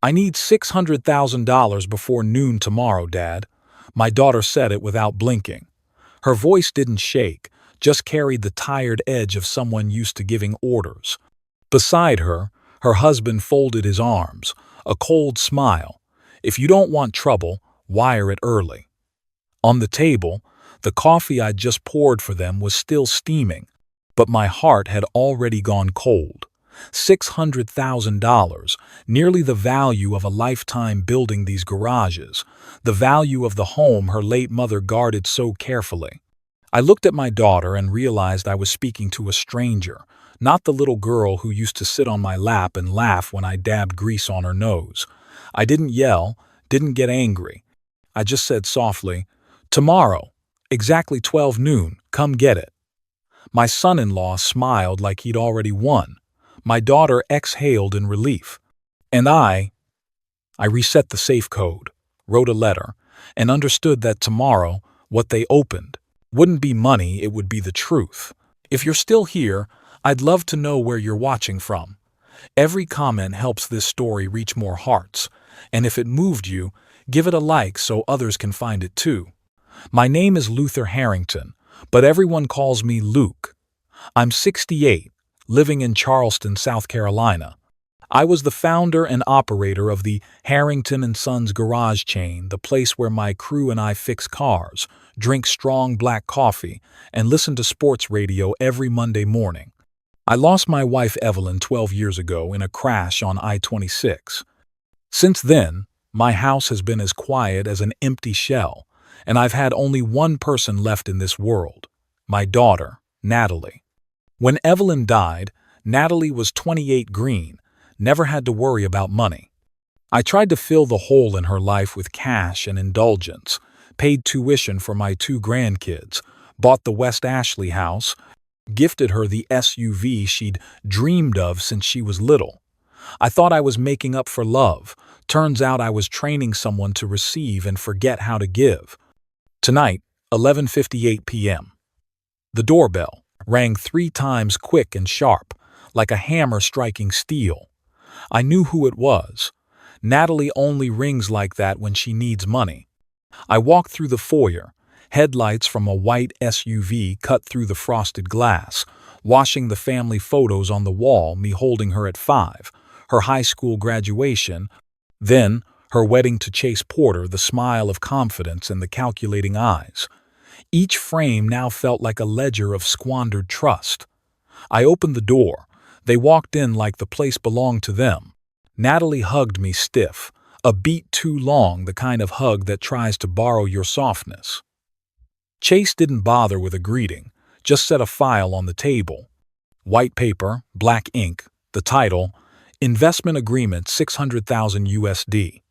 I need $600,000 before noon tomorrow, Dad. My daughter said it without blinking. Her voice didn't shake, just carried the tired edge of someone used to giving orders. Beside her, her husband folded his arms, a cold smile. If you don't want trouble, wire it early. On the table, the coffee I'd just poured for them was still steaming, but my heart had already gone cold. $600,000, nearly the value of a lifetime building these garages, the value of the home her late mother guarded so carefully. I looked at my daughter and realized I was speaking to a stranger, not the little girl who used to sit on my lap and laugh when I dabbed grease on her nose. I didn't yell, didn't get angry. I just said softly, "Tomorrow, exactly 12 noon, come get it." My son-in-law smiled like he'd already won. My daughter exhaled in relief. And I reset the safe code, wrote a letter, and understood that tomorrow, what they opened, wouldn't be money, it would be the truth. If you're still here, I'd love to know where you're watching from. Every comment helps this story reach more hearts, and if it moved you, give it a like so others can find it too. My name is Luther Harrington, but everyone calls me Luke. I'm 68, living in Charleston, South Carolina. I was the founder and operator of the Harrington & Sons garage chain, the place where my crew and I fix cars, drink strong black coffee, and listen to sports radio every Monday morning. I lost my wife Evelyn 12 years ago in a crash on I-26. Since then, my house has been as quiet as an empty shell, and I've had only one person left in this world, my daughter, Natalie. When Evelyn died, Natalie was 28 green, never had to worry about money. I tried to fill the hole in her life with cash and indulgence, paid tuition for my 2 grandkids, bought the West Ashley house, gifted her the SUV she'd dreamed of since she was little. I thought I was making up for love. Turns out I was training someone to receive and forget how to give. Tonight, 11:58 p.m. The doorbell rang 3 times quick and sharp, like a hammer striking steel. I knew who it was. Natalie only rings like that when she needs money. I walked through the foyer, headlights from a white SUV cut through the frosted glass, washing the family photos on the wall, me holding her at 5, her high school graduation, then her wedding to Chase Porter, the smile of confidence and the calculating eyes. Each frame now felt like a ledger of squandered trust. I opened the door. They walked in like the place belonged to them. Natalie hugged me stiff, a beat too long, the kind of hug that tries to borrow your softness. Chase didn't bother with a greeting, just set a file on the table. White paper, black ink, the title, Investment Agreement 600,000 USD.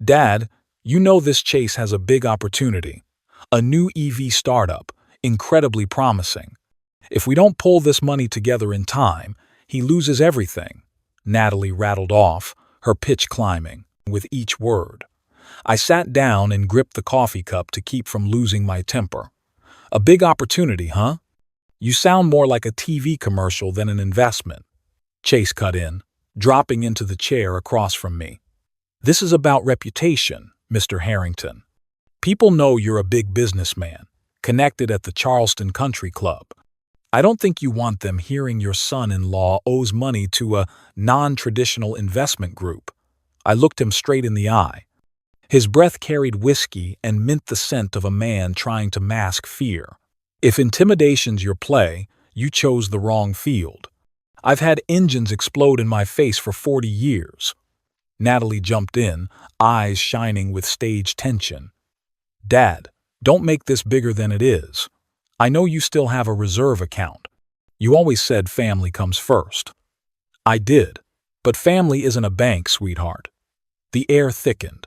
Dad, you know this Chase has a big opportunity. A new EV startup, incredibly promising. If we don't pull this money together in time, he loses everything. Natalie rattled off, her pitch climbing, with each word. I sat down and gripped the coffee cup to keep from losing my temper. A big opportunity, huh? You sound more like a TV commercial than an investment. Chase cut in, dropping into the chair across from me. This is about reputation, Mr. Harrington. People know you're a big businessman, connected at the Charleston Country Club. I don't think you want them hearing your son-in-law owes money to a non-traditional investment group. I looked him straight in the eye. His breath carried whiskey and mint the scent of a man trying to mask fear. If intimidation's your play, you chose the wrong field. I've had engines explode in my face for 40 years. Natalie jumped in, eyes shining with stage tension. Dad, don't make this bigger than it is. I know you still have a reserve account. You always said family comes first. I did, but family isn't a bank, sweetheart. The air thickened.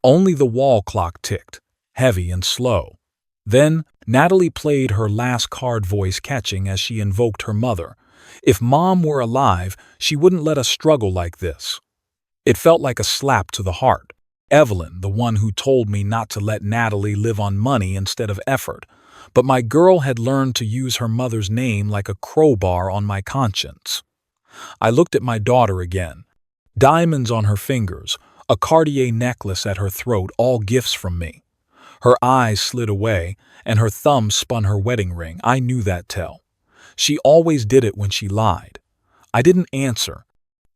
Only the wall clock ticked, heavy and slow. Then, Natalie played her last card, voice catching as she invoked her mother. If Mom were alive, she wouldn't let us struggle like this. It felt like a slap to the heart. Evelyn, the one who told me not to let Natalie live on money instead of effort, but my girl had learned to use her mother's name like a crowbar on my conscience. I looked at my daughter again. Diamonds on her fingers, a Cartier necklace at her throat, all gifts from me. Her eyes slid away, and her thumb spun her wedding ring. I knew that tell. She always did it when she lied. I didn't answer.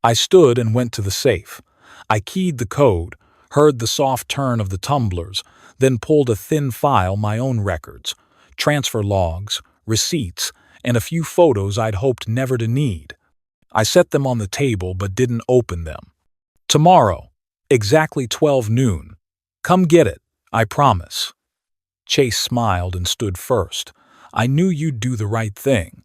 I stood and went to the safe. I keyed the code, heard the soft turn of the tumblers, then pulled a thin file, my own records, transfer logs, receipts, and a few photos I'd hoped never to need. I set them on the table but didn't open them. Tomorrow, exactly 12 noon. Come get it, I promise. Chase smiled and stood first. I knew you'd do the right thing.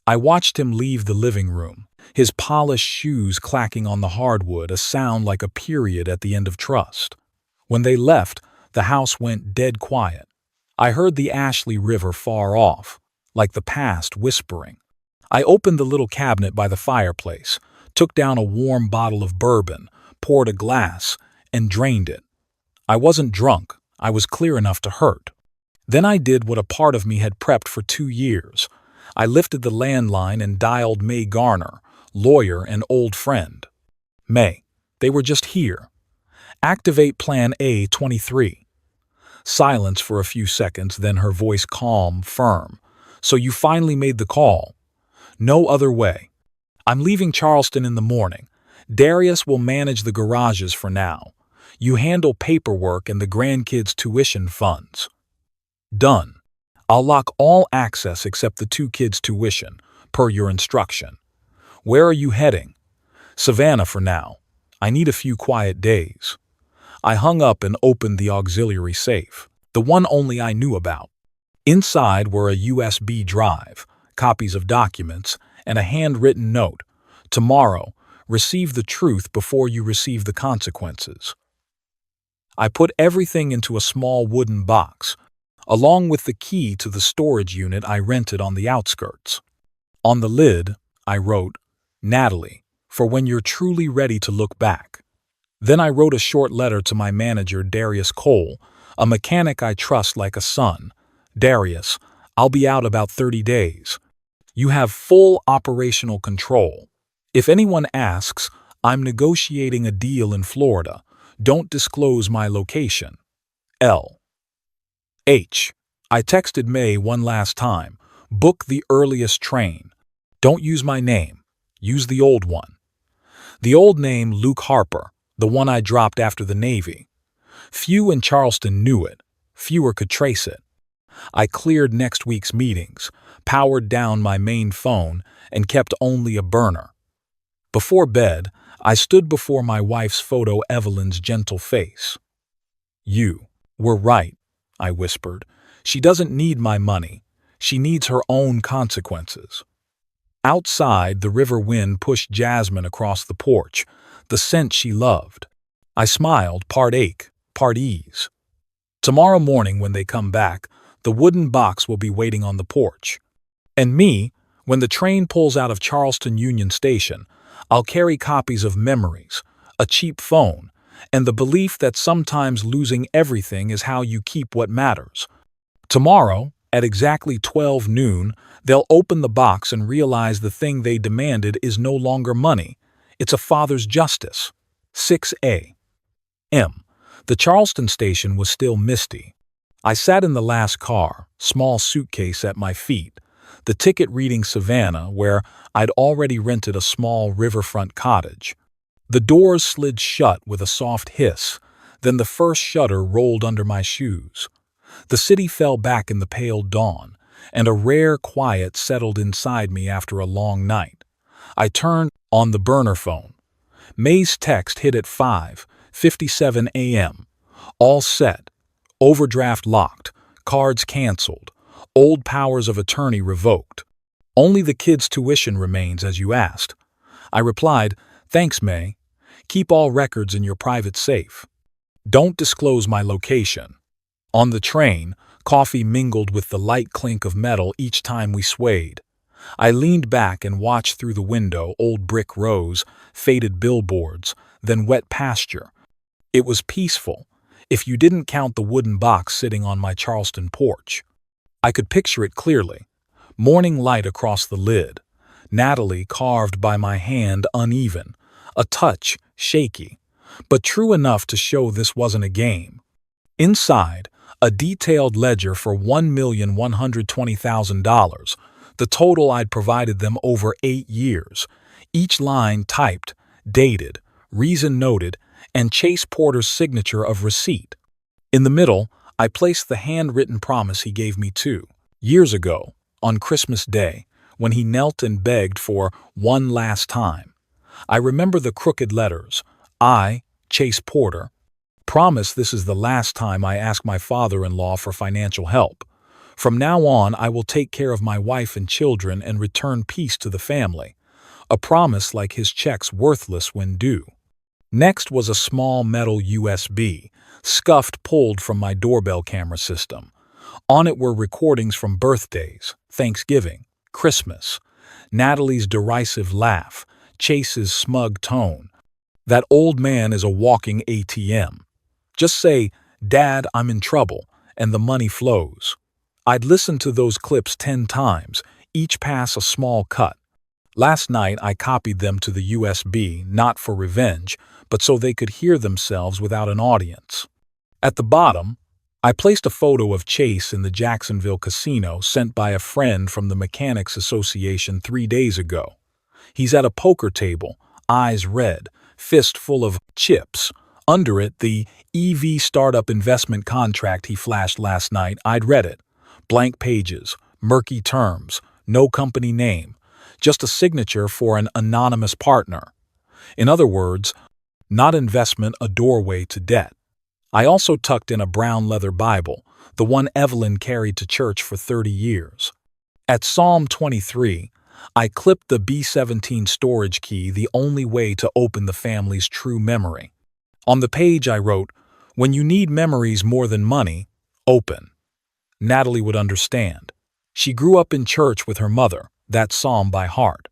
I watched him leave the living room, his polished shoes clacking on the hardwood, a sound like a period at the end of trust. When they left, the house went dead quiet. I heard the Ashley River far off, like the past whispering. I opened the little cabinet by the fireplace, took down a warm bottle of bourbon, poured a glass, and drained it. I wasn't drunk. I was clear enough to hurt. Then I did what a part of me had prepped for 2 years. I lifted the landline and dialed May Garner, lawyer and old friend. May, they were just here. Activate Plan A23. Silence for a few seconds, then her voice calm, firm. So you finally made the call. No other way. I'm leaving Charleston in the morning. Darius will manage the garages for now. You handle paperwork and the grandkids' tuition funds. Done. I'll lock all access except the 2 kids' tuition, per your instruction. Where are you heading? Savannah for now. I need a few quiet days. I hung up and opened the auxiliary safe, the one only I knew about. Inside were a USB drive, copies of documents, and a handwritten note. Tomorrow, receive the truth before you receive the consequences. I put everything into a small wooden box, along with the key to the storage unit I rented on the outskirts. On the lid, I wrote, Natalie, for when you're truly ready to look back. Then I wrote a short letter to my manager, Darius Cole, a mechanic I trust like a son. Darius, I'll be out about 30 days. You have full operational control. If anyone asks, I'm negotiating a deal in Florida. Don't disclose my location. L. H. I texted May one last time. Book the earliest train. Don't use my name. Use the old one. The old name, Luke Harper, the one I dropped after the Navy. Few in Charleston knew it. Fewer could trace it. I cleared next week's meetings, powered down my main phone, and kept only a burner. Before bed, I stood before my wife's photo, Evelyn's gentle face. You were right, I whispered. She doesn't need my money. She needs her own consequences. Outside, the river wind pushed jasmine across the porch, the scent she loved. I smiled, part ache, part ease. Tomorrow morning when they come back, the wooden box will be waiting on the porch. And me, when the train pulls out of Charleston Union Station, I'll carry copies of memories, a cheap phone, and the belief that sometimes losing everything is how you keep what matters. Tomorrow, at exactly 12 noon, they'll open the box and realize the thing they demanded is no longer money. It's a father's justice. 6 a.m. The Charleston station was still misty. I sat in the last car, small suitcase at my feet, the ticket reading Savannah, where I'd already rented a small riverfront cottage. The doors slid shut with a soft hiss, then the first shutter rolled under my shoes. The city fell back in the pale dawn, and a rare quiet settled inside me after a long night. I turned on the burner phone. May's text hit at 5:57 a.m. All set. Overdraft locked. Cards canceled. Old powers of attorney revoked. Only the kids' tuition remains as you asked. I replied, Thanks, May. Keep all records in your private safe. Don't disclose my location. On the train, coffee mingled with the light clink of metal each time we swayed. I leaned back and watched through the window old brick rows, faded billboards, then wet pasture. It was peaceful, if you didn't count the wooden box sitting on my Charleston porch. I could picture it clearly. Morning light across the lid. Natalie carved by my hand, uneven. a touch shaky, but true enough to show this wasn't a game. Inside, a detailed ledger for $1,120,000, the total I'd provided them over 8 years, each line typed, dated, reason noted, and Chase Porter's signature of receipt. In the middle, I placed the handwritten promise he gave me 2 years ago, on Christmas Day, when he knelt and begged for one last time. I remember the crooked letters. I, Chase Porter, promise this is the last time I ask my father-in-law for financial help. From now on, I will take care of my wife and children and return peace to the family. A promise like his checks worthless when due. Next was a small metal USB, scuffed pulled from my doorbell camera system. On it were recordings from birthdays, Thanksgiving, Christmas, Natalie's derisive laugh, Chase's smug tone. That old man is a walking ATM. Just say, "Dad, I'm in trouble," and the money flows. I'd listened to those clips 10 times, each pass a small cut. Last night I copied them to the USB, not for revenge, but so they could hear themselves without an audience. At the bottom, I placed a photo of Chase in the Jacksonville casino sent by a friend from the Mechanics Association 3 days ago. He's at a poker table, eyes red, fist full of chips. Under it, the EV startup investment contract he flashed last night. I'd read it. Blank pages, murky terms, no company name, just a signature for an anonymous partner. In other words, not investment, a doorway to debt. I also tucked in a brown leather Bible, the one Evelyn carried to church for 30 years. At Psalm 23, I clipped the B17 storage key, the only way to open the family's true memory. On the page I wrote, "When you need memories more than money, open." Natalie would understand. She grew up in church with her mother, that psalm by heart.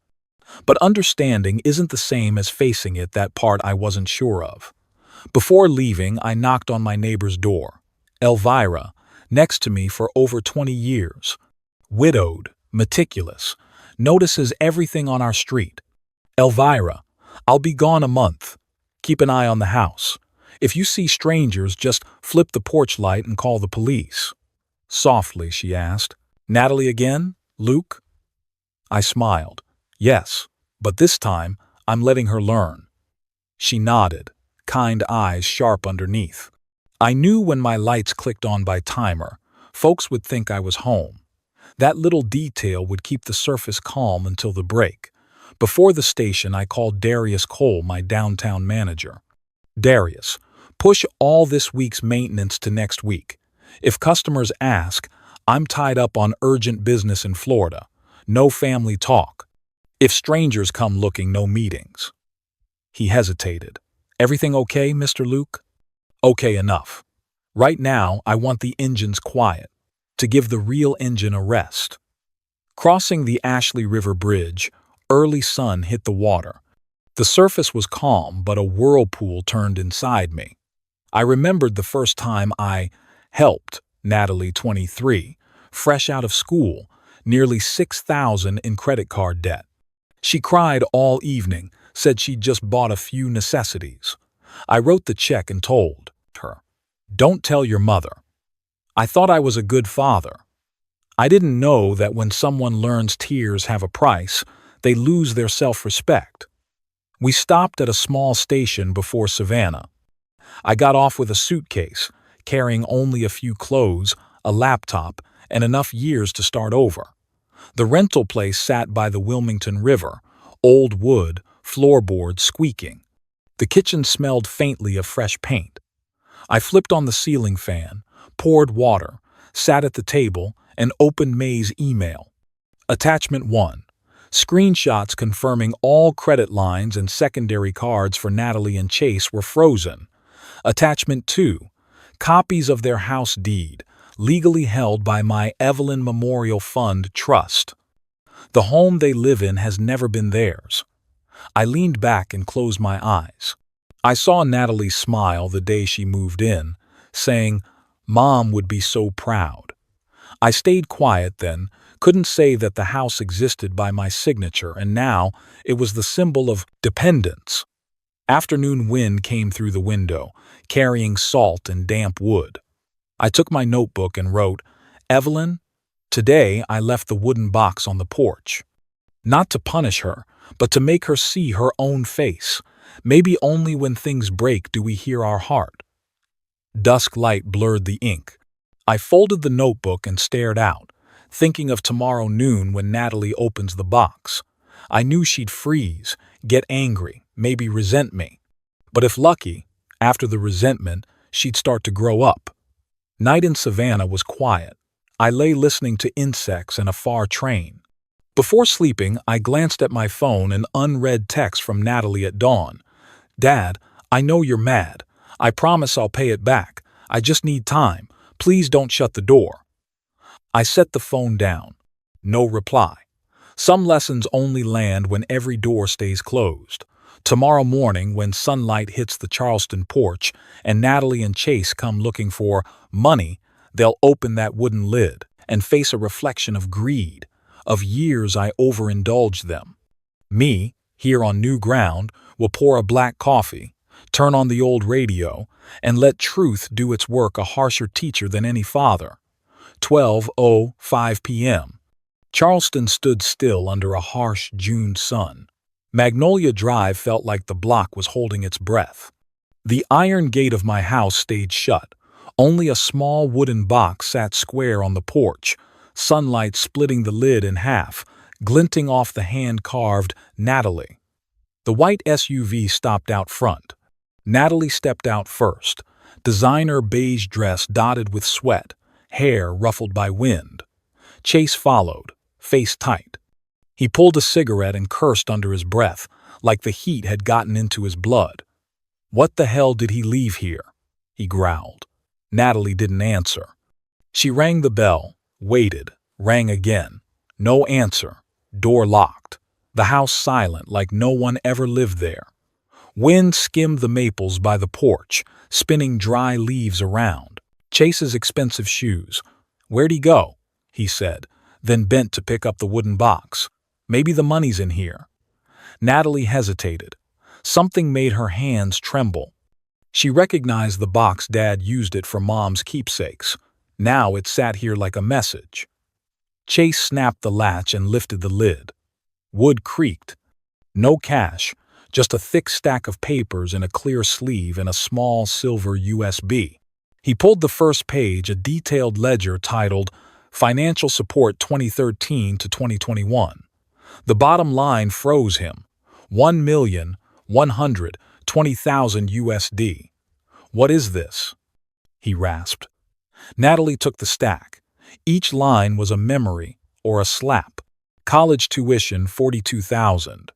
But understanding isn't the same as facing it, that part I wasn't sure of. Before leaving, I knocked on my neighbor's door. Elvira, next to me for over 20 years. Widowed, meticulous, notices everything on our street. "Elvira, I'll be gone a month. Keep an eye on the house. If you see strangers, just flip the porch light and call the police." Softly, she asked, "Natalie again? Luke?" I smiled. "Yes, but this time I'm letting her learn." She nodded, kind eyes sharp underneath. I knew when my lights clicked on by timer, folks would think I was home. That little detail would keep the surface calm until the break. Before the station, I called Darius Cole, my downtown manager. "Darius, push all this week's maintenance to next week. If customers ask, I'm tied up on urgent business in Florida. No family talk. If strangers come looking, no meetings." He hesitated. "Everything okay, Mr. Luke?" "Okay enough. Right now, I want the engines quiet, to give the real engine a rest." Crossing the Ashley River Bridge, early sun hit the water. The surface was calm, but a whirlpool turned inside me. I remembered the first time I helped Natalie, 23, fresh out of school, nearly $6,000 in credit card debt. She cried all evening, said she'd just bought a few necessities. I wrote the check and told her, "Don't tell your mother." I thought I was a good father. I didn't know that when someone learns tears have a price, they lose their self-respect. We stopped at a small station before Savannah. I got off with a suitcase, carrying only a few clothes, a laptop, and enough years to start over. The rental place sat by the Wilmington River, old wood, floorboards squeaking. The kitchen smelled faintly of fresh paint. I flipped on the ceiling fan, poured water, sat at the table, and opened May's email. Attachment 1. Screenshots confirming all credit lines and secondary cards for Natalie and Chase were frozen. Attachment 2. Copies of their house deed, legally held by my Evelyn Memorial Fund Trust. The home they live in has never been theirs. I leaned back and closed my eyes. I saw Natalie smile the day she moved in, saying, "Mom would be so proud." I stayed quiet then, couldn't say that the house existed by my signature, and now it was the symbol of dependence. Afternoon wind came through the window, carrying salt and damp wood. I took my notebook and wrote, "Evelyn, today I left the wooden box on the porch. Not to punish her, but to make her see her own face. Maybe only when things break do we hear our heart." Dusk light blurred the ink. I folded the notebook and stared out, thinking of tomorrow noon when Natalie opens the box. I knew she'd freeze, get angry, maybe resent me. But if lucky, after the resentment, she'd start to grow up. Night in Savannah was quiet. I lay listening to insects and a far train. Before sleeping, I glanced at my phone, an unread text from Natalie at dawn. "Dad, I know you're mad. I promise I'll pay it back. I just need time. Please don't shut the door." I set the phone down. No reply. Some lessons only land when every door stays closed. Tomorrow morning, when sunlight hits the Charleston porch and Natalie and Chase come looking for money, they'll open that wooden lid and face a reflection of greed, of years I overindulged them. Me, here on new ground, will pour a black coffee, turn on the old radio, and let truth do its work, a harsher teacher than any father. 12:05 p.m. Charleston stood still under a harsh June sun. Magnolia Drive felt like the block was holding its breath. The iron gate of my house stayed shut. Only a small wooden box sat square on the porch, sunlight splitting the lid in half, glinting off the hand-carved Natalie. The white SUV stopped out front. Natalie stepped out first, designer beige dress dotted with sweat, hair ruffled by wind. Chase followed, face tight. He pulled a cigarette and cursed under his breath, like the heat had gotten into his blood. "What the hell did he leave here?" he growled. Natalie didn't answer. She rang the bell, waited, rang again. No answer. Door locked. The house silent, like no one ever lived there. Wind skimmed the maples by the porch, spinning dry leaves around. Chase's expensive shoes. "Where'd he go?" he said, then bent to pick up the wooden box. "Maybe the money's in here." Natalie hesitated. Something made her hands tremble. She recognized the box Dad used it for Mom's keepsakes. Now it sat here like a message. Chase snapped the latch and lifted the lid. Wood creaked. No cash, just a thick stack of papers in a clear sleeve and a small silver USB. He pulled the first page, a detailed ledger titled Financial Support 2013 to 2021. The bottom line froze him. 1,120,000 USD. "What is this?" he rasped. Natalie took the stack. Each line was a memory or a slap. College tuition 42,000.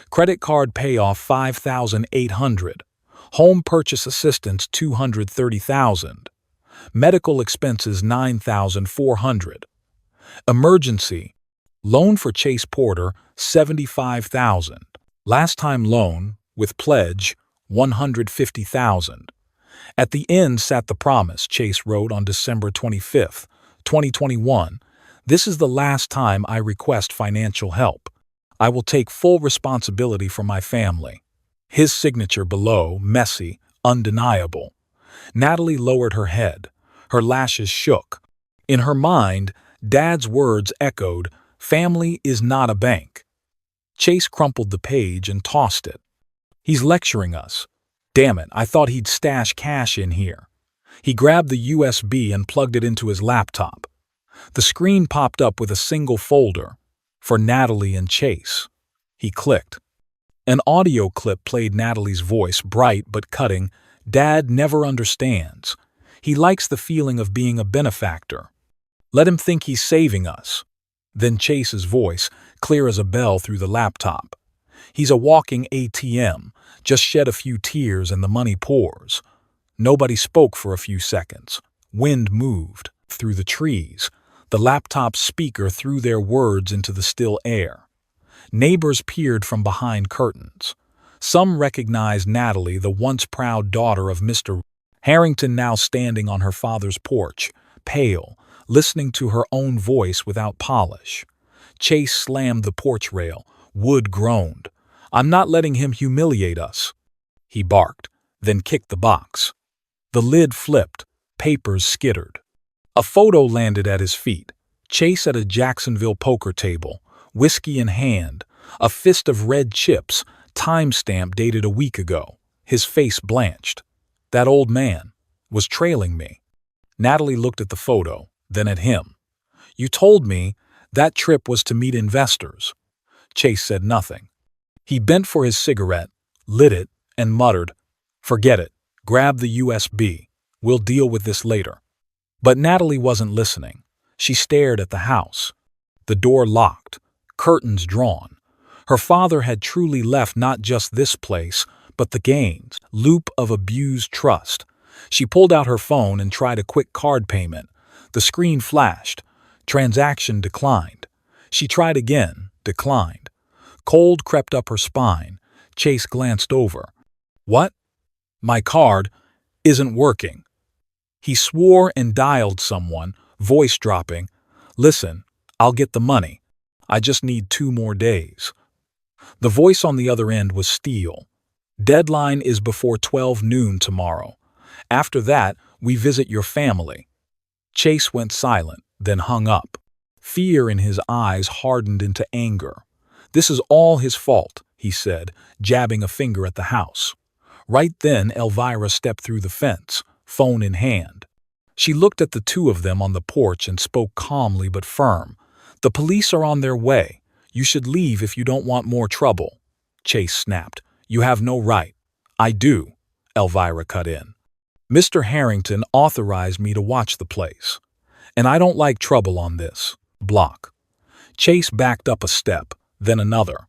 Credit card payoff 5,800. Home purchase assistance 230,000. Medical expenses 9,400. Emergency loan for Chase Porter 75,000. Last time loan with pledge 150,000. At the end sat the promise Chase wrote on December 25, 2021. "This is the last time I request financial help. I will take full responsibility for my family." His signature below, messy, undeniable. Natalie lowered her head. Her lashes shook. In her mind, Dad's words echoed, "Family is not a bank." Chase crumpled the page and tossed it. "He's lecturing us. Damn it, I thought he'd stash cash in here." He grabbed the USB and plugged it into his laptop. The screen popped up with a single folder. For Natalie and Chase. He clicked. An audio clip played Natalie's voice, bright but cutting. "Dad never understands. He likes the feeling of being a benefactor. Let him think he's saving us." Then Chase's voice, clear as a bell through the laptop. "He's a walking ATM, just shed a few tears and the money pours." Nobody spoke for a few seconds. Wind moved through the trees. The laptop speaker threw their words into the still air. Neighbors peered from behind curtains. Some recognized Natalie, the once proud daughter of Mr. Harrington, now standing on her father's porch, pale, listening to her own voice without polish. Chase slammed the porch rail. Wood groaned. "I'm not letting him humiliate us." he barked, then kicked the box. The lid flipped, papers skittered. A photo landed at his feet. Chase at a Jacksonville poker table, whiskey in hand, a fist of red chips, timestamp dated a week ago. His face blanched. That old man was trailing me. Natalie looked at the photo, then at him. You told me that trip was to meet investors. Chase said nothing. He bent for his cigarette, lit it, and muttered, Forget it. Grab the USB. We'll deal with this later. But Natalie wasn't listening. She stared at the house. The door locked, curtains drawn. Her father had truly left not just this place, but the gains, loop of abused trust. She pulled out her phone and tried a quick card payment. The screen flashed. Transaction declined. She tried again, declined. Cold crept up her spine. Chase glanced over. What? My card isn't working. He swore and dialed someone, voice dropping. Listen, I'll get the money. I just need 2 more days. The voice on the other end was steel. Deadline is before 12 noon tomorrow. After that, we visit your family. Chase went silent, then hung up. Fear in his eyes hardened into anger. This is all his fault, he said, jabbing a finger at the house. Right then, Elvira stepped through the fence, phone in hand. She looked at the two of them on the porch and spoke calmly but firm. The police are on their way. You should leave if you don't want more trouble. Chase snapped. You have no right. I do, Elvira cut in. Mr. Harrington authorized me to watch the place. And I don't like trouble on this block. Chase backed up a step, then another.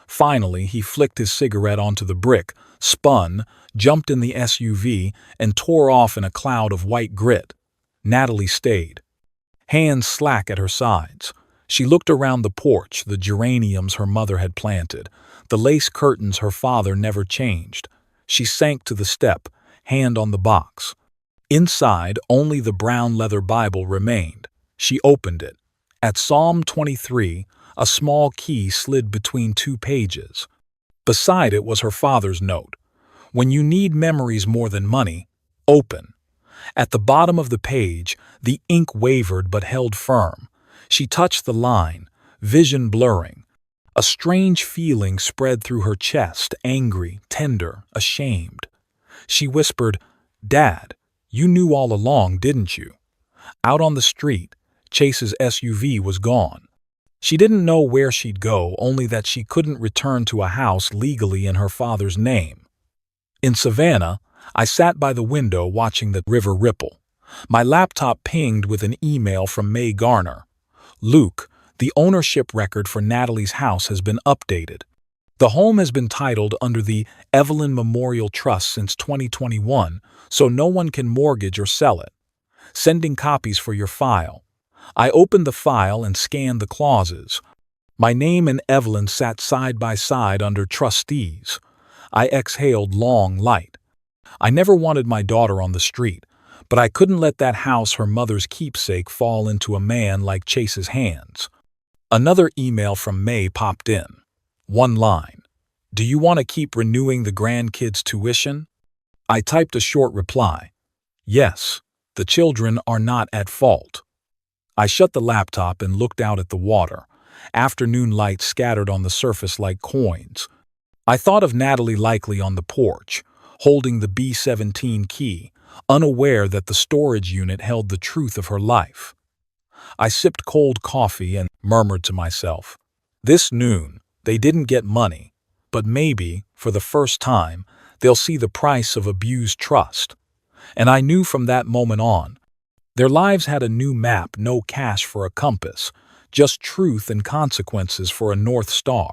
Finally, he flicked his cigarette onto the brick, spun, jumped in the SUV, and tore off in a cloud of white grit. Natalie stayed, hands slack at her sides. She looked around the porch, the geraniums her mother had planted, the lace curtains her father never changed. She sank to the step, hand on the box. Inside, only the brown leather Bible remained. She opened it. At Psalm 23, a small key slid between 2 pages. Beside it was her father's note. When you need memories more than money, open. At the bottom of the page, the ink wavered but held firm. She touched the line, vision blurring. A strange feeling spread through her chest, angry, tender, ashamed. She whispered, Dad, you knew all along, didn't you? Out on the street, Chase's SUV was gone. She didn't know where she'd go, only that she couldn't return to a house legally in her father's name. In Savannah, I sat by the window watching the river ripple. My laptop pinged with an email from May Garner. Luke, the ownership record for Natalie's house has been updated. The home has been titled under the Evelyn Memorial Trust since 2021, so no one can mortgage or sell it. Sending copies for your file. I opened the file and scanned the clauses. My name and Evelyn sat side by side under trustees. I exhaled long, light. I never wanted my daughter on the street, but I couldn't let that house, her mother's keepsake, fall into a man like Chase's hands. Another email from May popped in. One line. Do you want to keep renewing the grandkids' tuition? I typed a short reply. Yes, the children are not at fault. I shut the laptop and looked out at the water. Afternoon light scattered on the surface like coins. I thought of Natalie likely on the porch, holding the B-17 key, unaware that the storage unit held the truth of her life. I sipped cold coffee and murmured to myself, this noon, they didn't get money, but maybe, for the first time, they'll see the price of abused trust. And I knew from that moment on, their lives had a new map, no cash for a compass, just truth and consequences for a North Star.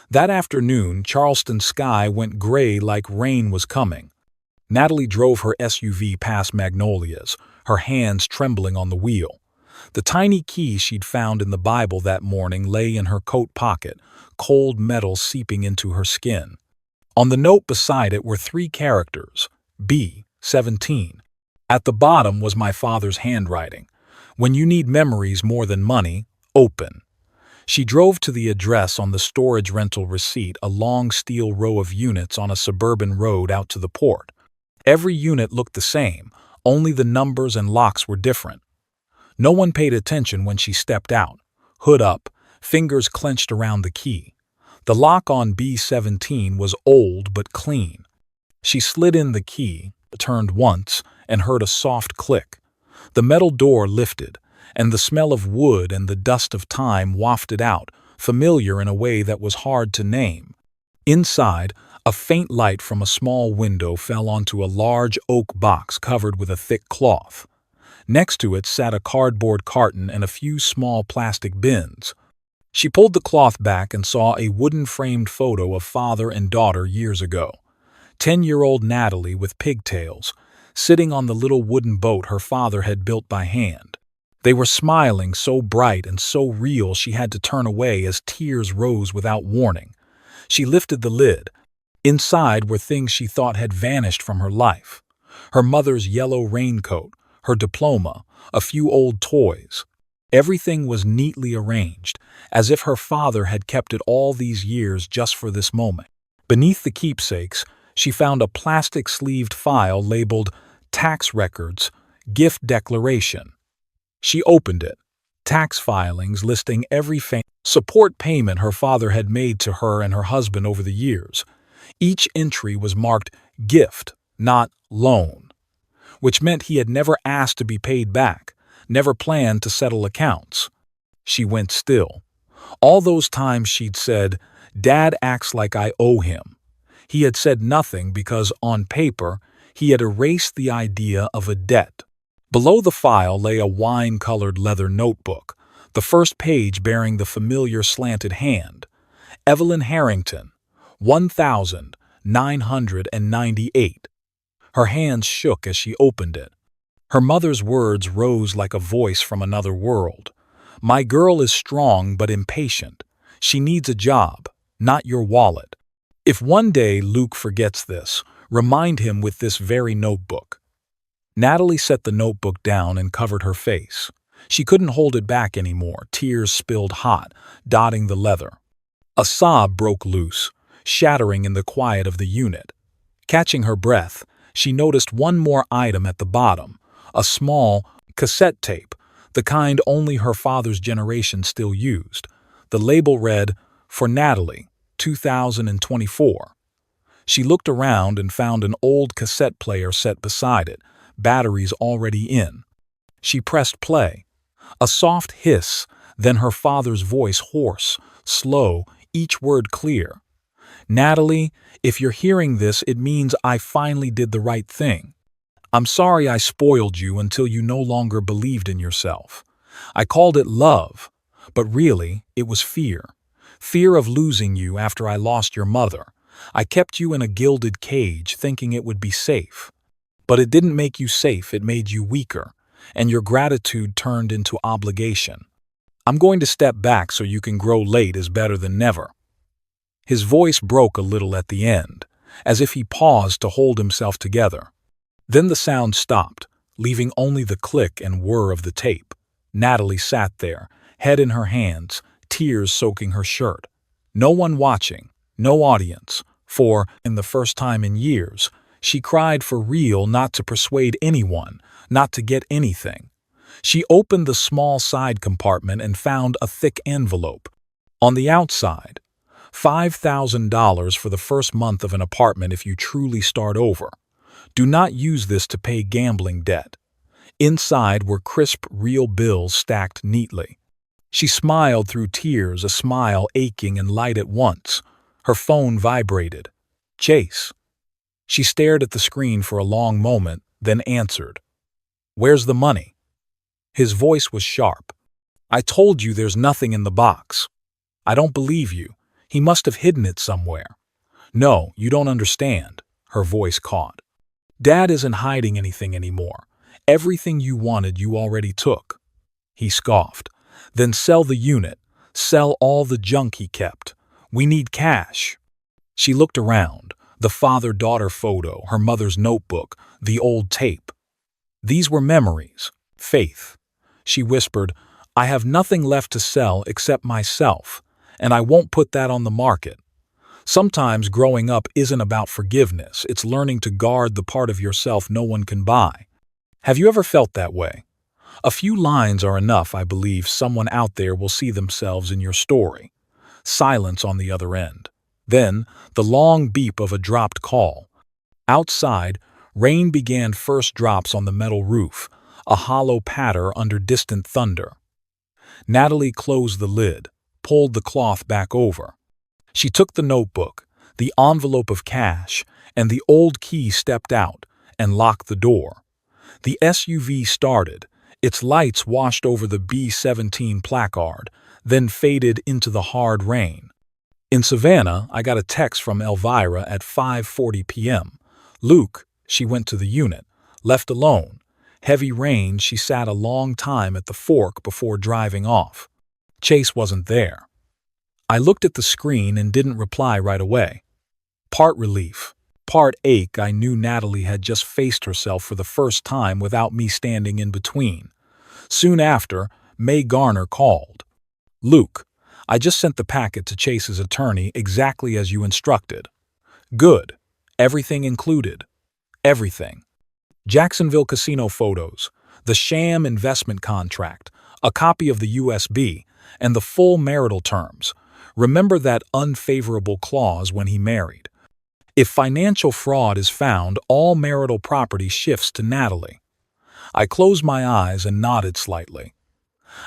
That afternoon, Charleston's sky went gray like rain was coming. Natalie drove her SUV past Magnolias, her hands trembling on the wheel. The tiny key she'd found in the Bible that morning lay in her coat pocket, cold metal seeping into her skin. On the note beside it were 3 characters, B-17. At the bottom was my father's handwriting. When you need memories more than money, open. She drove to the address on the storage rental receipt, a long steel row of units on a suburban road out to the port. Every unit looked the same, only the numbers and locks were different. No one paid attention when she stepped out, hood up, fingers clenched around the key. The lock on B-17 was old but clean. She slid in the key, turned once, and heard a soft click. The metal door lifted, and the smell of wood and the dust of time wafted out, familiar in a way that was hard to name. Inside, a faint light from a small window fell onto a large oak box covered with a thick cloth. Next to it sat a cardboard carton and a few small plastic bins. She pulled the cloth back and saw a wooden-framed photo of father and daughter years ago. 10-year-old Natalie with pigtails, sitting on the little wooden boat her father had built by hand. They were smiling, so bright and so real she had to turn away as tears rose without warning. She lifted the lid. Inside were things she thought had vanished from her life. Her mother's yellow raincoat, her diploma, a few old toys. Everything was neatly arranged, as if her father had kept it all these years just for this moment. Beneath the keepsakes, she found a plastic-sleeved file labeled Tax Records, Gift Declaration. She opened it. Tax filings listing every support payment her father had made to her and her husband over the years. Each entry was marked gift, not loan, which meant he had never asked to be paid back, never planned to settle accounts. She went still. All those times she'd said, "Dad acts like I owe him." He had said nothing because, on paper, he had erased the idea of a debt. Below the file lay a wine-colored leather notebook, the first page bearing the familiar slanted hand. Evelyn Harrington, 1998. Her hands shook as she opened it. Her mother's words rose like a voice from another world. "My girl is strong but impatient. She needs a job, not your wallet. If one day Luke forgets this, remind him with this very notebook." Natalie set the notebook down and covered her face. She couldn't hold it back anymore, tears spilled hot, dotting the leather. A sob broke loose, shattering in the quiet of the unit. Catching her breath, she noticed one more item at the bottom, a small cassette tape, the kind only her father's generation still used. The label read, "For Natalie, 2024. She looked around and found an old cassette player set beside it, batteries already in. She pressed play. A soft hiss, then her father's voice hoarse, slow, each word clear. "Natalie, if you're hearing this, it means I finally did the right thing. I'm sorry I spoiled you until you no longer believed in yourself. I called it love, but really, it was fear. Fear of losing you after I lost your mother. I kept you in a gilded cage thinking it would be safe. But it didn't make you safe, it made you weaker, and your gratitude turned into obligation. I'm going to step back so you can grow. Late is better than never." His voice broke a little at the end, as if he paused to hold himself together. Then the sound stopped, leaving only the click and whir of the tape. Natalie sat there, head in her hands, tears soaking her shirt. No one watching, no audience, for, in the first time in years, she cried for real, not to persuade anyone, not to get anything. She opened the small side compartment and found a thick envelope. On the outside, $5,000 for the first month of an apartment if you truly start over. Do not use this to pay gambling debt. Inside were crisp, real bills stacked neatly. She smiled through tears, a smile aching and light at once. Her phone vibrated. Chase. She stared at the screen for a long moment, then answered. "Where's the money?" His voice was sharp. "I told you there's nothing in the box." "I don't believe you. He must have hidden it somewhere." "No, you don't understand," her voice caught. "Dad isn't hiding anything anymore. Everything you wanted you already took." He scoffed. "Then sell the unit. Sell all the junk he kept. We need cash." She looked around. The father-daughter photo, her mother's notebook, the old tape. These were memories. Faith. She whispered, I have nothing left to sell except myself, and I won't put that on the market. Sometimes growing up isn't about forgiveness, it's learning to guard the part of yourself no one can buy. Have you ever felt that way? A few lines are enough, I believe someone out there will see themselves in your story. Silence on the other end. Then, the long beep of a dropped call. Outside, rain began first drops on the metal roof, a hollow patter under distant thunder. Natalie closed the lid, pulled the cloth back over. She took the notebook, the envelope of cash, and the old key stepped out and locked the door. The SUV started, its lights washed over the B-17 placard, then faded into the hard rain. In Savannah, I got a text from Elvira at 5:40 p.m. Luke, she went to the unit, left alone. Heavy rain, she sat a long time at the fork before driving off. Chase wasn't there. I looked at the screen and didn't reply right away. Part relief, part ache. I knew Natalie had just faced herself for the first time without me standing in between. Soon after, May Garner called. Luke, I just sent the packet to Chase's attorney exactly as you instructed. Good. Everything included. Everything. Jacksonville casino photos, the sham investment contract, a copy of the USB, and the full marital terms. Remember that unfavorable clause when he married. If financial fraud is found, all marital property shifts to Natalie. I closed my eyes and nodded slightly.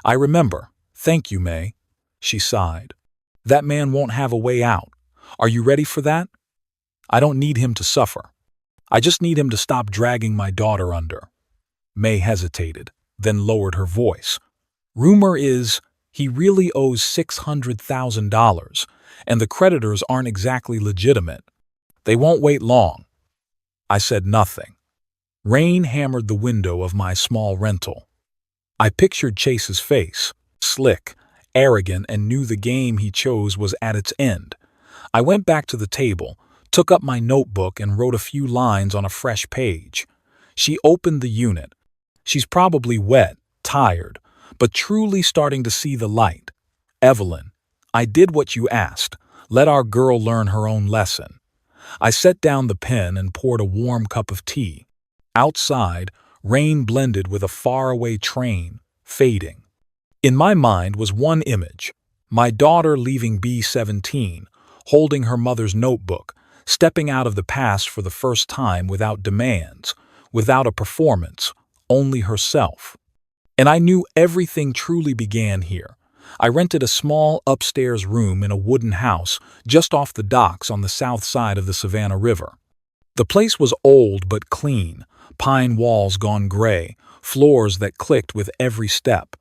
I remember. Thank you, May. She sighed. That man won't have a way out. Are you ready for that? I don't need him to suffer. I just need him to stop dragging my daughter under. May hesitated, then lowered her voice. Rumor is he really owes $600,000, and the creditors aren't exactly legitimate. They won't wait long. I said nothing. Rain hammered the window of my small rental. I pictured Chase's face, slick, arrogant, and knew the game he chose was at its end. I went back to the table, took up my notebook, and wrote a few lines on a fresh page. She opened the unit. She's probably wet, tired, but truly starting to see the light. Evelyn, I did what you asked. Let our girl learn her own lesson. I set down the pen and poured a warm cup of tea. Outside, rain blended with a faraway train, fading. In my mind was one image, my daughter leaving B-17, holding her mother's notebook, stepping out of the past for the first time without demands, without a performance, only herself. And I knew everything truly began here. I rented a small upstairs room in a wooden house just off the docks on the south side of the Savannah River. The place was old but clean, pine walls gone gray, floors that clicked with every step.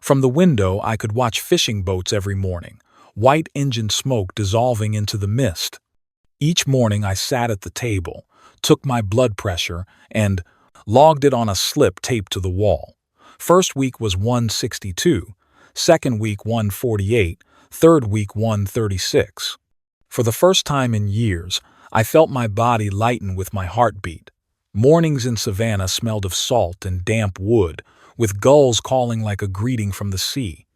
From the window I could watch fishing boats every morning, white engine smoke dissolving into the mist. Each morning I sat at the table, took my blood pressure, and logged it on a slip taped to the wall. First week was 162, second week 148, third week 136. For the first time in years, I felt my body lighten with my heartbeat. Mornings in Savannah smelled of salt and damp wood, with gulls calling like a greeting from the sea.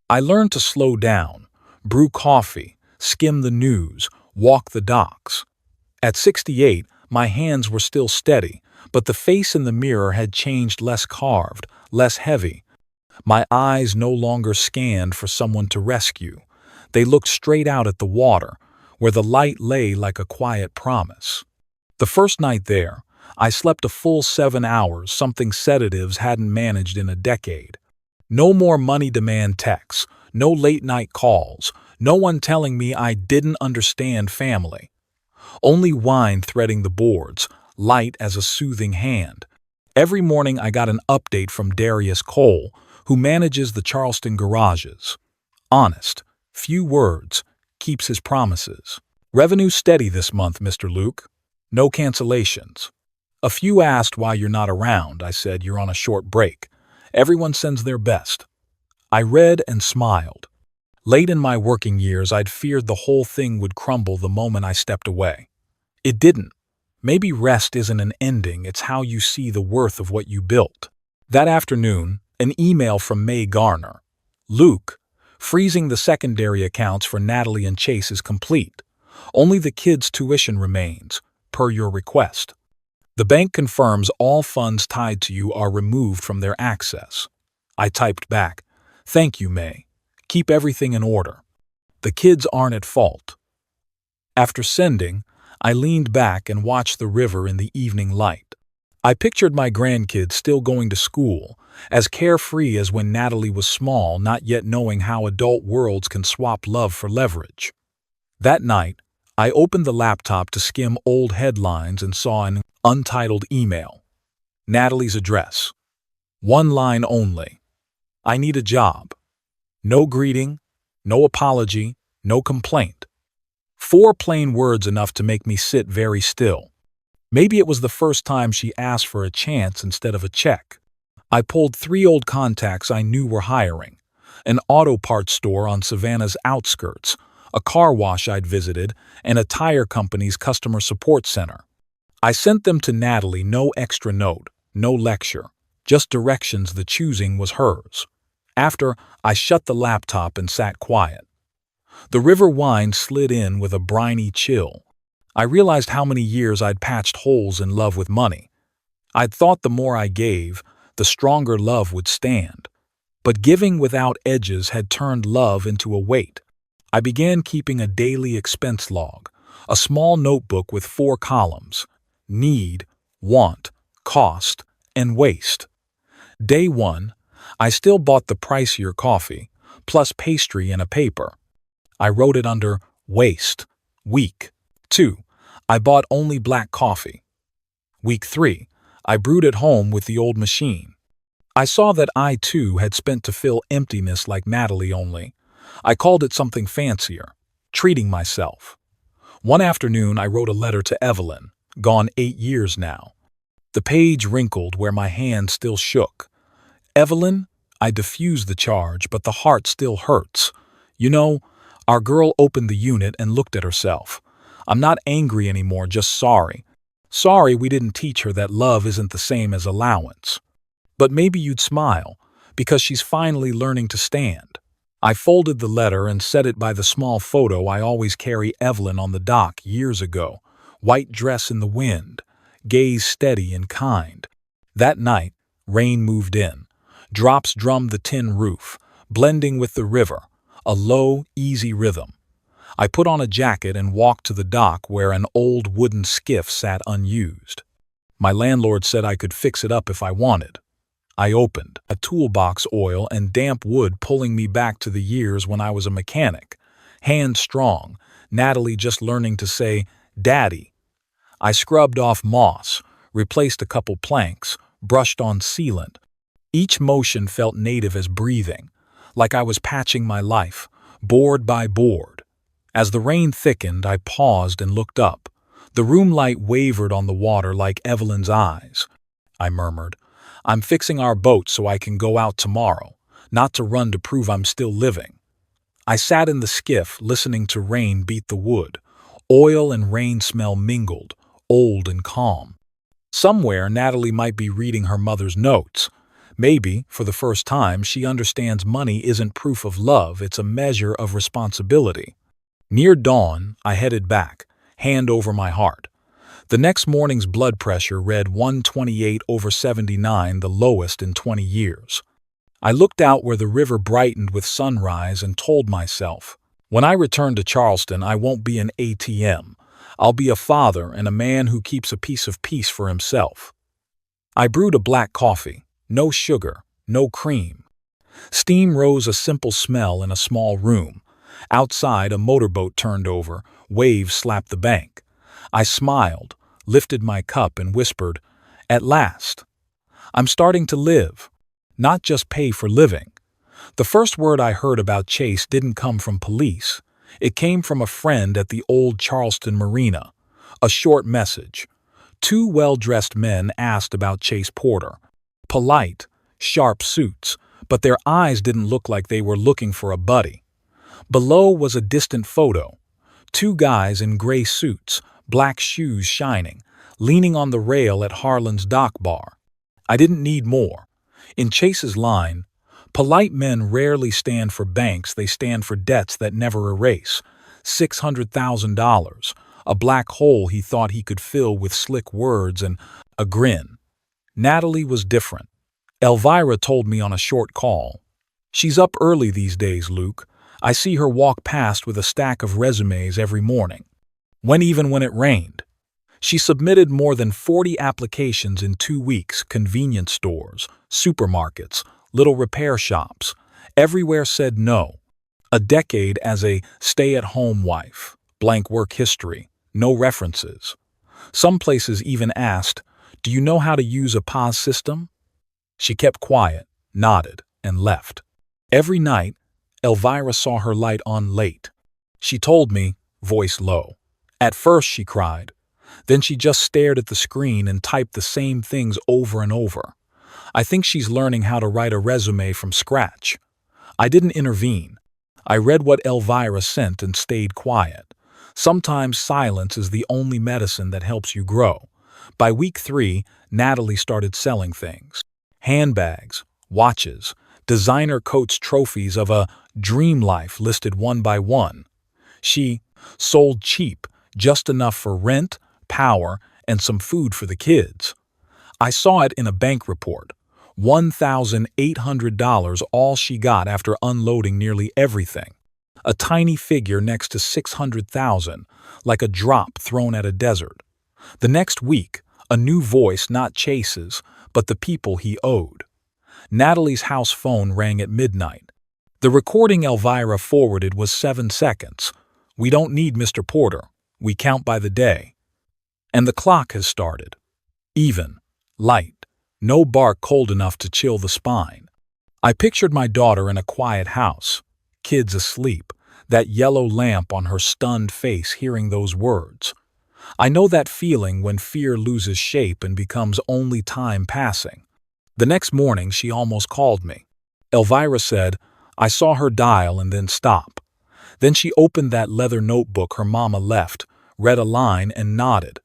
I learned to slow down, brew coffee, skim the news, walk the docks. At 68, my hands were still steady, but the face in the mirror had changed, less carved, less heavy. My eyes no longer scanned for someone to rescue. They looked straight out at the water, where the light lay like a quiet promise. The first night there, I slept a full 7 hours, something sedatives hadn't managed in a decade. No more money demand texts, no late-night calls, no one telling me I didn't understand family. Only wine threading the boards, light as a soothing hand. Every morning I got an update from Darius Cole, who manages the Charleston garages. Honest, few words, keeps his promises. Revenue steady this month, Mr. Luke. No cancellations. A few asked why you're not around. I said you're on a short break. Everyone sends their best. I read and smiled. Late in my working years, I'd feared the whole thing would crumble the moment I stepped away. It didn't. Maybe rest isn't an ending, it's how you see the worth of what you built. That afternoon, an email from May Garner. Luke, freezing the secondary accounts for Natalie and Chase is complete. Only the kids' tuition remains, per your request. The bank confirms all funds tied to you are removed from their access. I typed back, "Thank you, May. Keep everything in order. The kids aren't at fault." After sending, I leaned back and watched the river in the evening light. I pictured my grandkids still going to school, as carefree as when Natalie was small, not yet knowing how adult worlds can swap love for leverage. That night, I opened the laptop to skim old headlines and saw an untitled email. Natalie's address. One line only. "I need a job." No greeting, no apology, no complaint. 4 plain words enough to make me sit very still. Maybe it was the first time she asked for a chance instead of a check. I pulled 3 old contacts I knew were hiring. An auto parts store on Savannah's outskirts, a car wash I'd visited, and a tire company's customer support center. I sent them to Natalie, no extra note, no lecture, just directions. The choosing was hers. After, I shut the laptop and sat quiet. The river wind slid in with a briny chill. I realized how many years I'd patched holes in love with money. I'd thought the more I gave, the stronger love would stand. But giving without edges had turned love into a weight. I began keeping a daily expense log, a small notebook with 4 columns: need, want, cost, and waste. Day 1, I still bought the pricier coffee, plus pastry and a paper. I wrote it under waste. Week 2, I bought only black coffee. Week 3, I brewed at home with the old machine. I saw that I too had spent to fill emptiness like Natalie, only I called it something fancier, treating myself. One afternoon I wrote a letter to Evelyn, gone 8 years now. The page wrinkled where my hand still shook. "Evelyn, I diffused the charge, but the heart still hurts. You know, our girl opened the unit and looked at herself. I'm not angry anymore, just sorry. Sorry we didn't teach her that love isn't the same as allowance. But maybe you'd smile, because she's finally learning to stand." I folded the letter and set it by the small photo I always carry Evelyn on the dock years ago. White dress in the wind, gaze steady and kind. That night, rain moved in. Drops drummed the tin roof, blending with the river, a low, easy rhythm. I put on a jacket and walked to the dock where an old wooden skiff sat unused. My landlord said I could fix it up if I wanted. I opened, a toolbox oil and damp wood pulling me back to the years when I was a mechanic. Hand strong, Natalie just learning to say, "Daddy." I scrubbed off moss, replaced a couple planks, brushed on sealant. Each motion felt native as breathing, like I was patching my life, board by board. As the rain thickened, I paused and looked up. The room light wavered on the water like Evelyn's eyes. I murmured, "I'm fixing our boat so I can go out tomorrow, not to run to prove I'm still living." I sat in the skiff, listening to rain beat the wood. Oil and rain smell mingled, old and calm. Somewhere, Natalie might be reading her mother's notes. Maybe, for the first time, she understands money isn't proof of love, it's a measure of responsibility. Near dawn, I headed back, hand over my heart. The next morning's blood pressure read 128/79, the lowest in 20 years. I looked out where the river brightened with sunrise and told myself, when I return to Charleston, I won't be an ATM. I'll be a father and a man who keeps a piece of peace for himself. I brewed a black coffee, no sugar, no cream. Steam rose, a simple smell in a small room. Outside, a motorboat turned over, waves slapped the bank. I smiled, lifted my cup and whispered, "At last. I'm starting to live, not just pay for living." The first word I heard about Chase didn't come from police. It came from a friend at the old Charleston Marina. A short message. 2 well-dressed men asked about Chase Porter. Polite, sharp suits, but their eyes didn't look like they were looking for a buddy. Below was a distant photo. 2 guys in gray suits, black shoes shining, leaning on the rail at Harlan's dock bar. I didn't need more. In Chase's line, Polite men rarely stand for banks, they stand for debts that never erase. $600,000, a black hole he thought he could fill with slick words and a grin. Natalie was different. Elvira told me on a short call. She's up early these days, Luke. I see her walk past with a stack of resumes every morning. Even when it rained. She submitted more than 40 applications in 2 weeks, convenience stores, supermarkets, little repair shops. Everywhere said no. A decade as a stay-at-home wife, blank work history, no references. Some places even asked, "Do you know how to use a POS system?" She kept quiet, nodded, and left. Every night, Elvira saw her light on late. She told me, voice low. At first she cried. Then she just stared at the screen and typed the same things over and over. I think she's learning how to write a resume from scratch. I didn't intervene. I read what Elvira sent and stayed quiet. Sometimes silence is the only medicine that helps you grow. By week 3, Natalie started selling things. Handbags, watches, designer coats, trophies of a dream life listed one by one. She sold cheap, just enough for rent, power, and some food for the kids. I saw it in a bank report. $1,800 all she got after unloading nearly everything. A tiny figure next to 600,000, like a drop thrown at a desert. The next week, a new voice, not Chase's, but the people he owed. Natalie's house phone rang at midnight. The recording Elvira forwarded was 7 seconds. "We don't need Mr. Porter. We count by the day." And the clock has started. Even, light, no bark cold enough to chill the spine. I pictured my daughter in a quiet house, kids asleep, that yellow lamp on her stunned face hearing those words. I know that feeling when fear loses shape and becomes only time passing. The next morning she almost called me. Elvira said, "I saw her dial and then stop." Then she opened that leather notebook her mama left, read a line and nodded.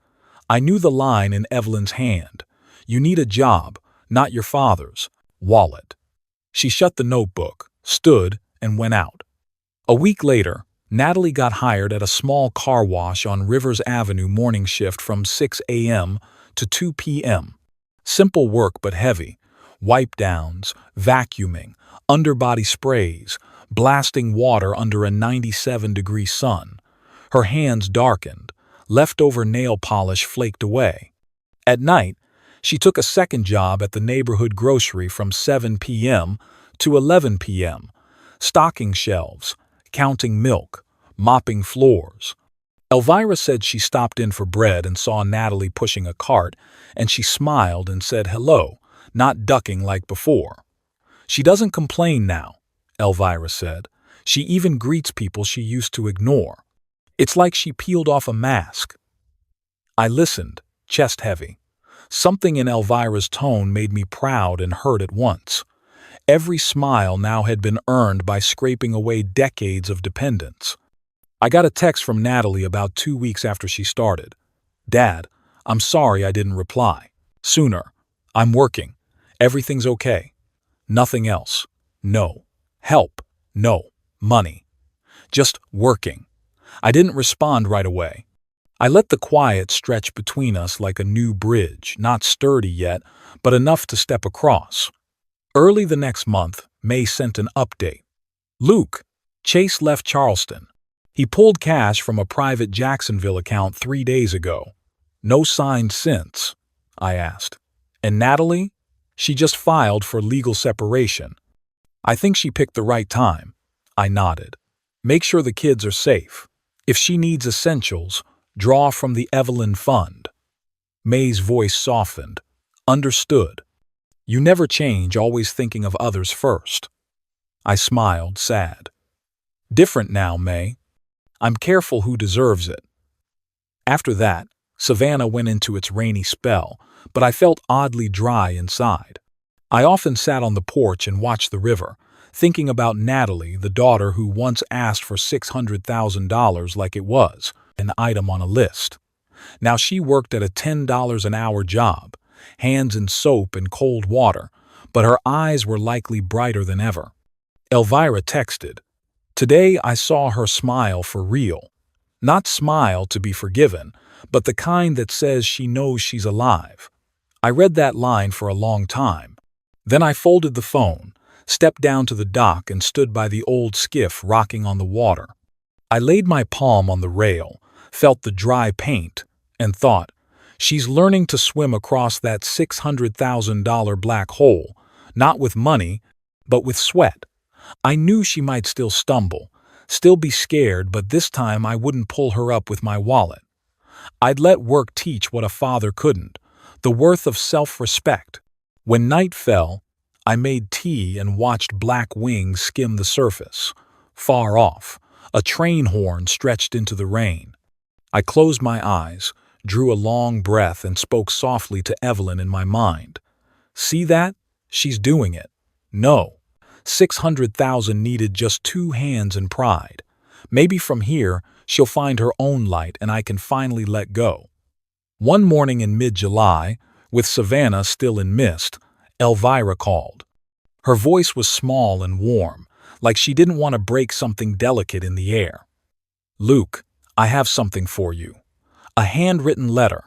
I knew the line in Evelyn's hand. "You need a job, not your father's wallet." She shut the notebook, stood, and went out. A week later, Natalie got hired at a small car wash on Rivers Avenue, morning shift from 6 a.m. to 2 p.m. Simple work but heavy. Wipe downs, vacuuming, underbody sprays, blasting water under a 97-degree sun. Her hands darkened, leftover nail polish flaked away. At night, she took a second job at the neighborhood grocery from 7 p.m. to 11 p.m., stocking shelves, counting milk, mopping floors. Elvira said she stopped in for bread and saw Natalie pushing a cart, and she smiled and said hello, not ducking like before. "She doesn't complain now," Elvira said. "She even greets people she used to ignore. It's like she peeled off a mask." I listened, chest heavy. Something in Elvira's tone made me proud and hurt at once. Every smile now had been earned by scraping away decades of dependence. I got a text from Natalie about 2 weeks after she started. "Dad, I'm sorry I didn't reply sooner. I'm working. Everything's okay. Nothing else. No help. No money. Just working." I didn't respond right away. I let the quiet stretch between us like a new bridge, not sturdy yet, but enough to step across. Early the next month, May sent an update. "Luke, Chase left Charleston. He pulled cash from a private Jacksonville account 3 days ago. No sign since." I asked. "And Natalie? She just filed for legal separation." "I think she picked the right time." I nodded. "Make sure the kids are safe. If she needs essentials, draw from the Evelyn Fund." May's voice softened. "Understood. You never change, always thinking of others first." I smiled, sad. "Different now, May. I'm careful who deserves it." After that, Savannah went into its rainy spell, but I felt oddly dry inside. I often sat on the porch and watched the river, thinking about Natalie, the daughter who once asked for $600,000 like it was an item on a list. Now she worked at a $10 an hour job, hands in soap and cold water, but her eyes were likely brighter than ever. Elvira texted, "Today I saw her smile for real. Not smile to be forgiven, but the kind that says she knows she's alive." I read that line for a long time. Then I folded the phone, stepped down to the dock and stood by the old skiff rocking on the water. I laid my palm on the rail, felt the dry paint, and thought, she's learning to swim across that $600,000 black hole, not with money, but with sweat. I knew she might still stumble, still be scared, but this time I wouldn't pull her up with my wallet. I'd let work teach what a father couldn't, the worth of self-respect. When night fell, I made tea and watched black wings skim the surface. Far off, a train horn stretched into the rain. I closed my eyes, drew a long breath, and spoke softly to Evelyn in my mind. "See that? She's doing it. No. 600,000 needed just 2 hands and pride. Maybe from here, she'll find her own light and I can finally let go." One morning in mid-July, with Savannah still in mist, Elvira called. Her voice was small and warm, like she didn't want to break something delicate in the air. "Luke, I have something for you. A handwritten letter.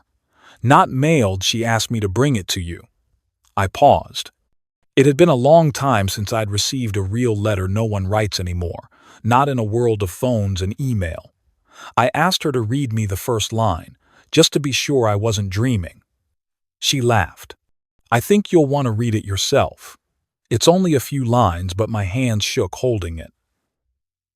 Not mailed, she asked me to bring it to you." I paused. It had been a long time since I'd received a real letter no one writes anymore, not in a world of phones and email. I asked her to read me the first line, just to be sure I wasn't dreaming. She laughed. "I think you'll want to read it yourself. It's only a few lines, but my hands shook holding it."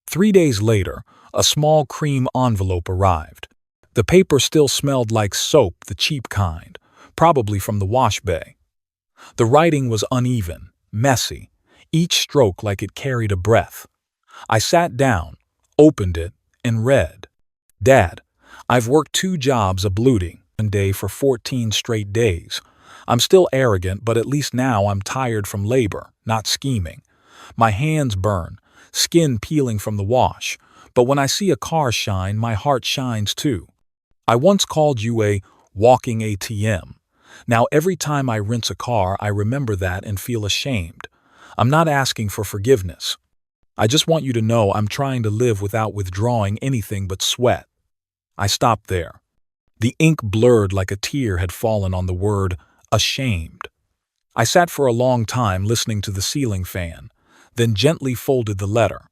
3 days later, a small cream envelope arrived. The paper still smelled like soap, the cheap kind, probably from the wash bay. The writing was uneven, messy, each stroke like it carried a breath. I sat down, opened it, and read, "Dad, I've worked 2 jobs a blooting day for 14 straight days. I'm still arrogant, but at least now I'm tired from labor, not scheming. My hands burn, skin peeling from the wash, but when I see a car shine, my heart shines too. I once called you a walking ATM. Now every time I rinse a car, I remember that and feel ashamed. I'm not asking for forgiveness. I just want you to know I'm trying to live without withdrawing anything but sweat." I stopped there. The ink blurred like a tear had fallen on the word ashamed. I sat for a long time listening to the ceiling fan, then gently folded the letter.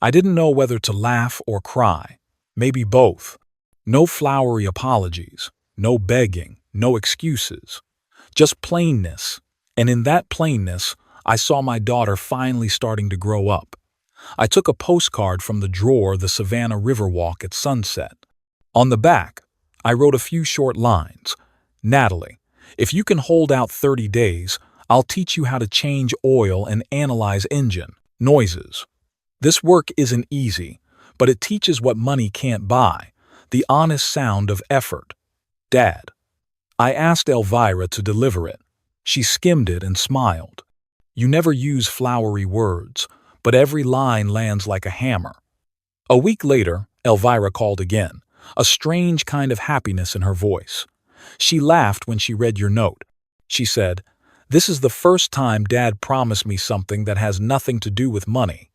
I didn't know whether to laugh or cry, maybe both. No flowery apologies, no begging, no excuses, just plainness. And in that plainness, I saw my daughter finally starting to grow up. I took a postcard from the drawer, the Savannah Riverwalk at sunset. On the back, I wrote a few short lines. "Natalie, if you can hold out 30 days, I'll teach you how to change oil and analyze engine noises. This work isn't easy, but it teaches what money can't buy, the honest sound of effort. Dad." I asked Elvira to deliver it. She skimmed it and smiled. "You never use flowery words, but every line lands like a hammer." A week later, Elvira called again, a strange kind of happiness in her voice. She laughed when she read your note. She said, "This is the first time Dad promised me something that has nothing to do with money."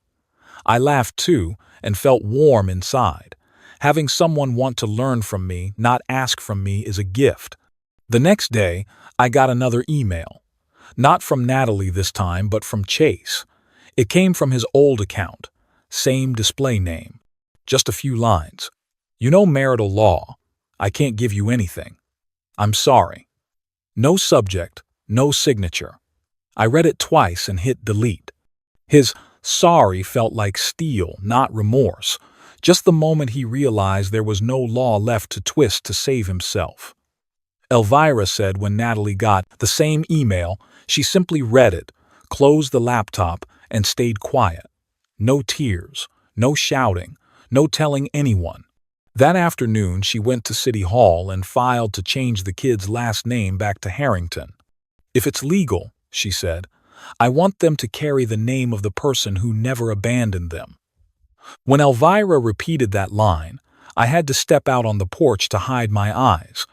I laughed too and felt warm inside. Having someone want to learn from me, not ask from me, is a gift. The next day, I got another email. Not from Natalie this time, but from Chase. It came from his old account. Same display name. Just a few lines. "You know marital law. I can't give you anything. I'm sorry." No subject, no signature. I read it twice and hit delete. His sorry felt like steel, not remorse. Just the moment he realized there was no law left to twist to save himself. Elvira said when Natalie got the same email, she simply read it, closed the laptop, and stayed quiet. No tears, no shouting, no telling anyone. That afternoon, she went to City Hall and filed to change the kid's last name back to Harrington. "If it's legal," she said, "I want them to carry the name of the person who never abandoned them." When Elvira repeated that line, I had to step out on the porch to hide my eyes.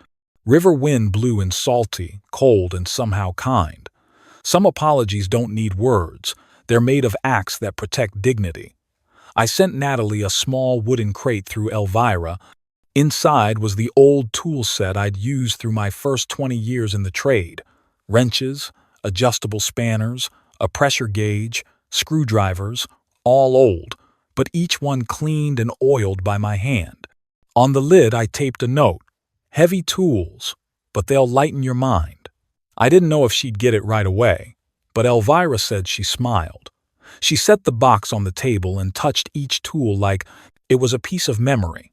River wind blew in salty, cold, and somehow kind. Some apologies don't need words. They're made of acts that protect dignity. I sent Natalie a small wooden crate through Elvira. Inside was the old tool set I'd used through my first 20 years in the trade. Wrenches, adjustable spanners, a pressure gauge, screwdrivers, all old, but each one cleaned and oiled by my hand. On the lid I taped a note, "Heavy tools, but they'll lighten your mind." I didn't know if she'd get it right away, but Elvira said she smiled. She set the box on the table and touched each tool like it was a piece of memory.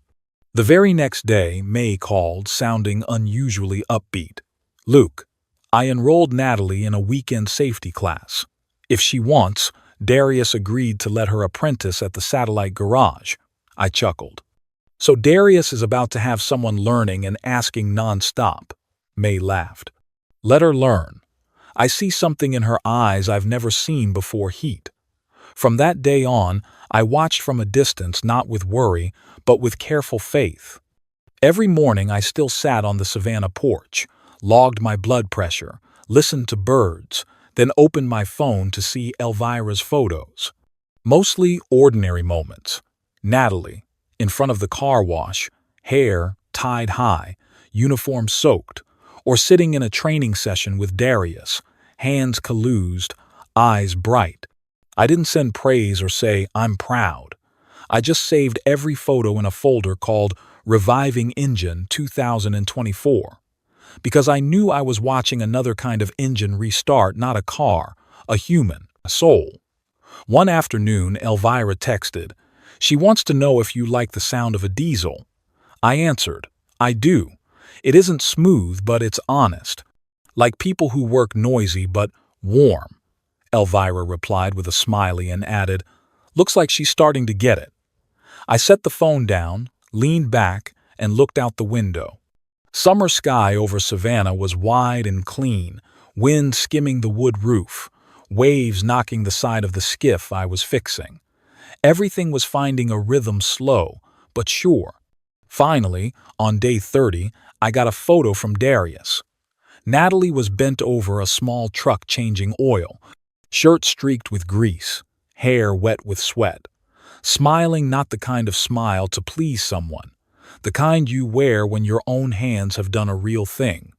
The very next day, May called, sounding unusually upbeat. "Luke, I enrolled Natalie in a weekend safety class. If she wants, Darius agreed to let her apprentice at the satellite garage." I chuckled. "So Darius is about to have someone learning and asking nonstop." May laughed. "Let her learn. I see something in her eyes I've never seen before. Heat." From that day on, I watched from a distance, not with worry, but with careful faith. Every morning I still sat on the Savannah porch, logged my blood pressure, listened to birds, then opened my phone to see Elvira's photos. Mostly ordinary moments. Natalie, in front of the car wash, hair tied high, uniform soaked, or sitting in a training session with Darius, hands collused, eyes bright. I didn't send praise or say, "I'm proud." I just saved every photo in a folder called Reviving Engine 2024. Because I knew I was watching another kind of engine restart, not a car, a human, a soul. One afternoon, Elvira texted, "She wants to know if you like the sound of a diesel." I answered, "I do. It isn't smooth, but it's honest. Like people who work noisy but warm." Elvira replied with a smiley and added, "Looks like she's starting to get it." I set the phone down, leaned back, and looked out the window. Summer sky over Savannah was wide and clean, wind skimming the wood roof, waves knocking the side of the skiff I was fixing. Everything was finding a rhythm, slow but sure. Finally, on day 30, I got a photo from Darius. Natalie was bent over a small truck changing oil, shirt streaked with grease, hair wet with sweat. Smiling, not the kind of smile to please someone, the kind you wear when your own hands have done a real thing.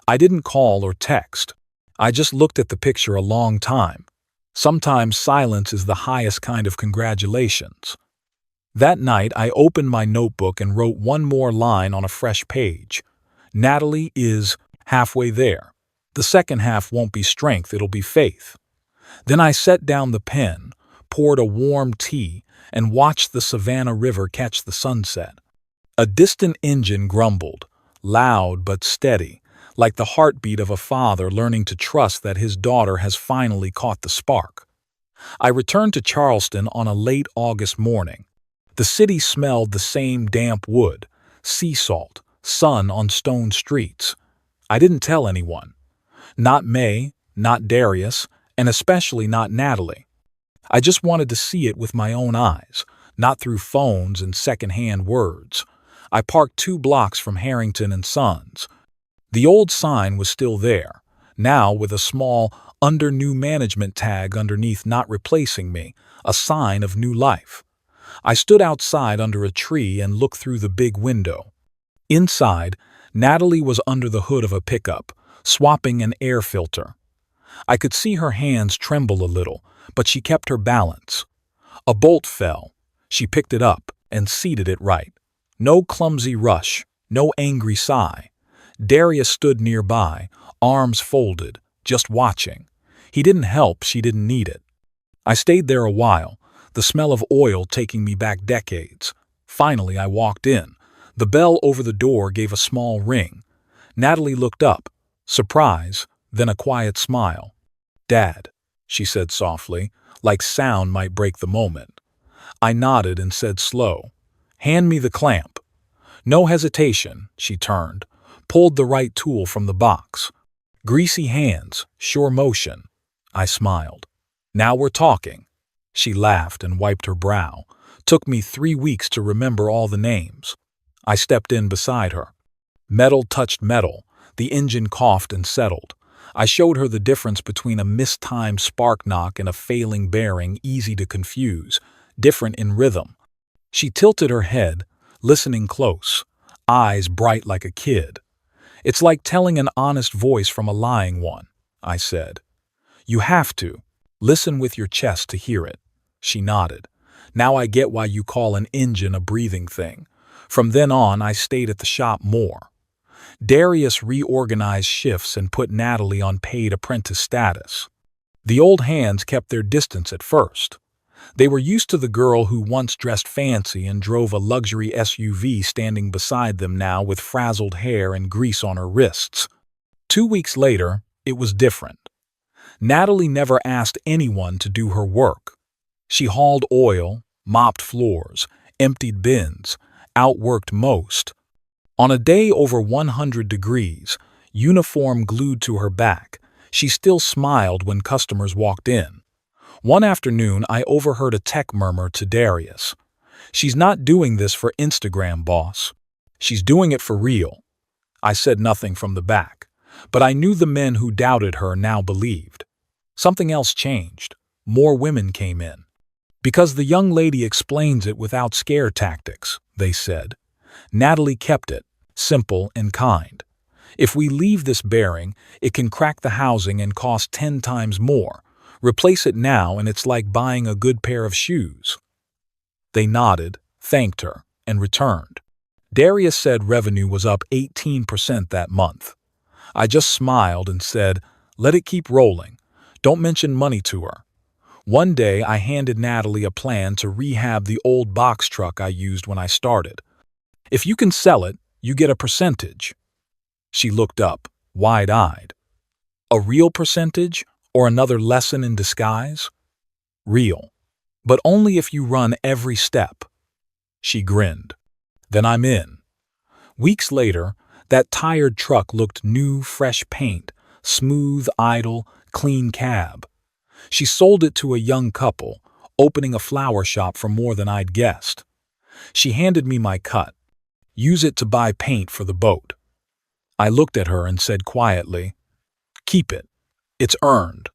I didn't call or text. I just looked at the picture a long time. Sometimes silence is the highest kind of congratulations. That night, I opened my notebook and wrote one more line on a fresh page. Natalie is halfway there. The second half won't be strength, it'll be faith. Then I set down the pen, poured a warm tea, and watched the Savannah River catch the sunset. A distant engine grumbled, loud but steady, like the heartbeat of a father learning to trust that his daughter has finally caught the spark. I returned to Charleston on a late August morning. The city smelled the same damp wood, sea salt, sun on stone streets. I didn't tell anyone. Not May, not Darius, and especially not Natalie. I just wanted to see it with my own eyes, not through phones and second-hand words. I parked 2 blocks from Harrington and Sons. The old sign was still there, now with a small "under new management" tag underneath, not replacing me, a sign of new life. I stood outside under a tree and looked through the big window. Inside, Natalie was under the hood of a pickup, swapping an air filter. I could see her hands tremble a little, but she kept her balance. A bolt fell. She picked it up and seated it right. No clumsy rush, no angry sigh. Darius stood nearby, arms folded, just watching. He didn't help, she didn't need it. I stayed there a while, the smell of oil taking me back decades. Finally, I walked in. The bell over the door gave a small ring. Natalie looked up, surprise, then a quiet smile. "Dad," she said softly, like sound might break the moment. I nodded and said slow, "Hand me the clamp." No hesitation, she turned, pulled the right tool from the box. Greasy hands, sure motion. I smiled. "Now we're talking." She laughed and wiped her brow. Took me 3 weeks to remember all the names. I stepped in beside her. Metal touched metal. The engine coughed and settled. I showed her the difference between a mistimed spark knock and a failing bearing easy to confuse, different in rhythm. She tilted her head, listening close, eyes bright like a kid. "It's like telling an honest voice from a lying one," I said. "You have to. Listen with your chest to hear it." She nodded. "Now I get why you call an engine a breathing thing." From then on, I stayed at the shop more. Darius reorganized shifts and put Natalie on paid apprentice status. The old hands kept their distance at first. They were used to the girl who once dressed fancy and drove a luxury SUV standing beside them now with frazzled hair and grease on her wrists. 2 weeks later, it was different. Natalie never asked anyone to do her work. She hauled oil, mopped floors, emptied bins, outworked most. On a day over 100 degrees, uniform glued to her back, she still smiled when customers walked in. One afternoon, I overheard a tech murmur to Darius. "She's not doing this for Instagram, boss. She's doing it for real." I said nothing from the back, but I knew the men who doubted her now believed. Something else changed. More women came in. "Because the young lady explains it without scare tactics," they said. Natalie kept it, simple and kind. "If we leave this bearing, it can crack the housing and cost 10 times more. Replace it now and it's like buying a good pair of shoes." They nodded, thanked her, and returned. Darius said revenue was up 18% that month. I just smiled and said, "Let it keep rolling. Don't mention money to her." One day I handed Natalie a plan to rehab the old box truck I used when I started. "If you can sell it, you get a percentage." She looked up, wide-eyed. "A real percentage, or another lesson in disguise?" "Real. But only if you run every step." She grinned. "Then I'm in." Weeks later, that tired truck looked new, fresh paint, smooth, idle, clean cab. She sold it to a young couple, opening a flower shop for more than I'd guessed. She handed me my cut. "Use it to buy paint for the boat." I looked at her and said quietly, "Keep it. It's earned."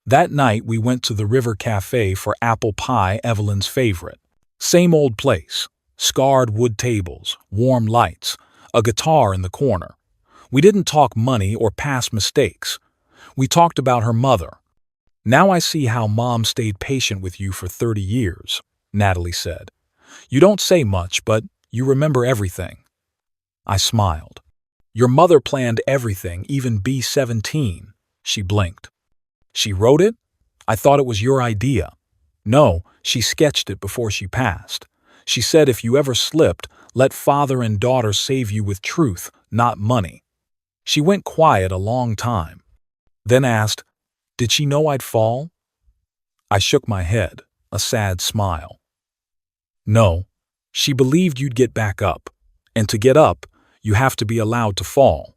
That night we went to the River Cafe for apple pie, Evelyn's favorite. Same old place, scarred wood tables, warm lights, a guitar in the corner. We didn't talk money or past mistakes. We talked about her mother. "Now I see how Mom stayed patient with you for 30 years, Natalie said. "You don't say much, but you remember everything." I smiled. "Your mother planned everything, even B-17. She blinked. "She wrote it? I thought it was your idea." "No, she sketched it before she passed. She said if you ever slipped, let father and daughter save you with truth, not money." She went quiet a long time, then asked, "Did she know I'd fall?" I shook my head, a sad smile. "No, she believed you'd get back up, and to get up, you have to be allowed to fall."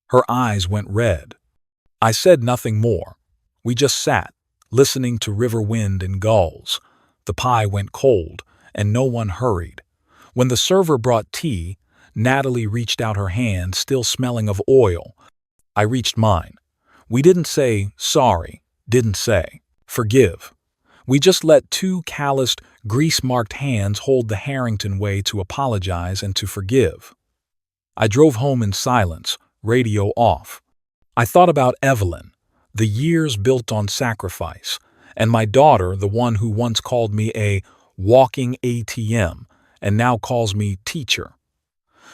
Her eyes went red. I said nothing more. We just sat, listening to river wind and gulls. The pie went cold, and no one hurried. When the server brought tea, Natalie reached out her hand, still smelling of oil. I reached mine. We didn't say sorry, didn't say forgive. We just let two calloused, grease-marked hands hold the Harrington way to apologize and to forgive. I drove home in silence, radio off. I thought about Evelyn, the years built on sacrifice, and my daughter, the one who once called me a walking ATM and now calls me teacher.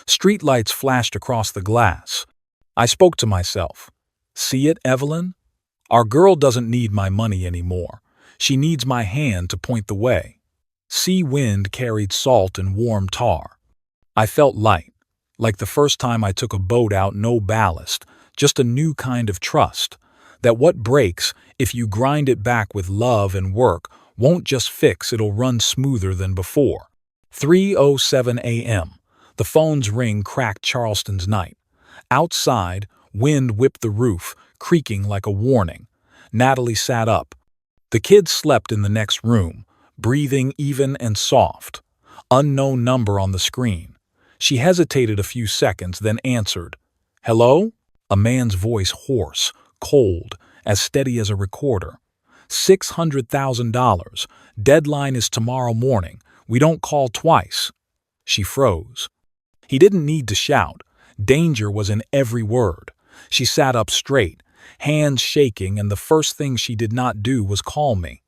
Streetlights flashed across the glass. I spoke to myself. "See it, Evelyn? Our girl doesn't need my money anymore. She needs my hand to point the way." Sea wind carried salt and warm tar. I felt light, like the first time I took a boat out, no ballast, just a new kind of trust, that what breaks, if you grind it back with love and work, won't just fix, it'll run smoother than before. 3:07 a.m. The phone's ring cracked Charleston's night. Outside, wind whipped the roof, creaking like a warning. Natalie sat up. The kids slept in the next room, breathing even and soft. Unknown number on the screen. She hesitated a few seconds, then answered. "Hello?" A man's voice, hoarse, cold, as steady as a recorder. $600,000. Deadline is tomorrow morning. We don't call twice. She froze. He didn't need to shout. Danger was in every word. She sat up straight, hands shaking, and the first thing she did not do was call me.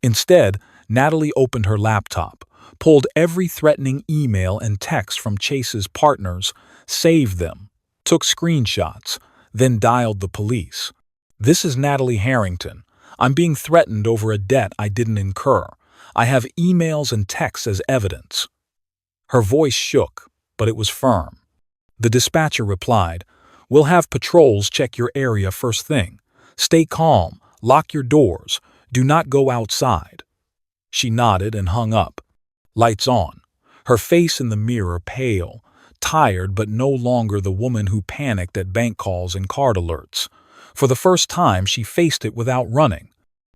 Instead, Natalie opened her laptop, pulled every threatening email and text from Chase's partners, saved them, took screenshots, then dialed the police. "This is Natalie Harrington. I'm being threatened over a debt I didn't incur. I have emails and texts as evidence." Her voice shook, but it was firm. The dispatcher replied, "We'll have patrols check your area first thing. Stay calm, lock your doors, do not go outside." She nodded and hung up. Lights on, her face in the mirror pale, tired but no longer the woman who panicked at bank calls and card alerts. For the first time, she faced it without running.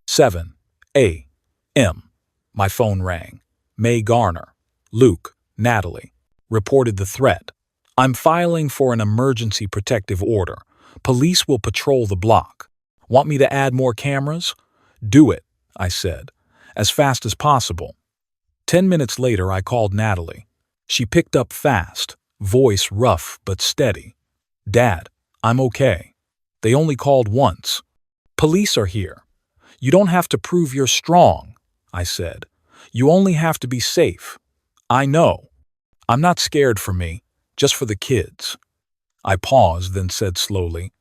7 a.m. My phone rang. May Garner. "Luke, Natalie," reported the threat. "I'm filing for an emergency protective order. Police will patrol the block. Want me to add more cameras?" "Do it," I said, "as fast as possible." 10 minutes later, I called Natalie. She picked up fast, voice rough but steady. "Dad, I'm okay. They only called once. Police are here. You don't have to prove you're strong," I said. "You only have to be safe." "I know. I'm not scared for me, just for the kids." I paused, then said slowly,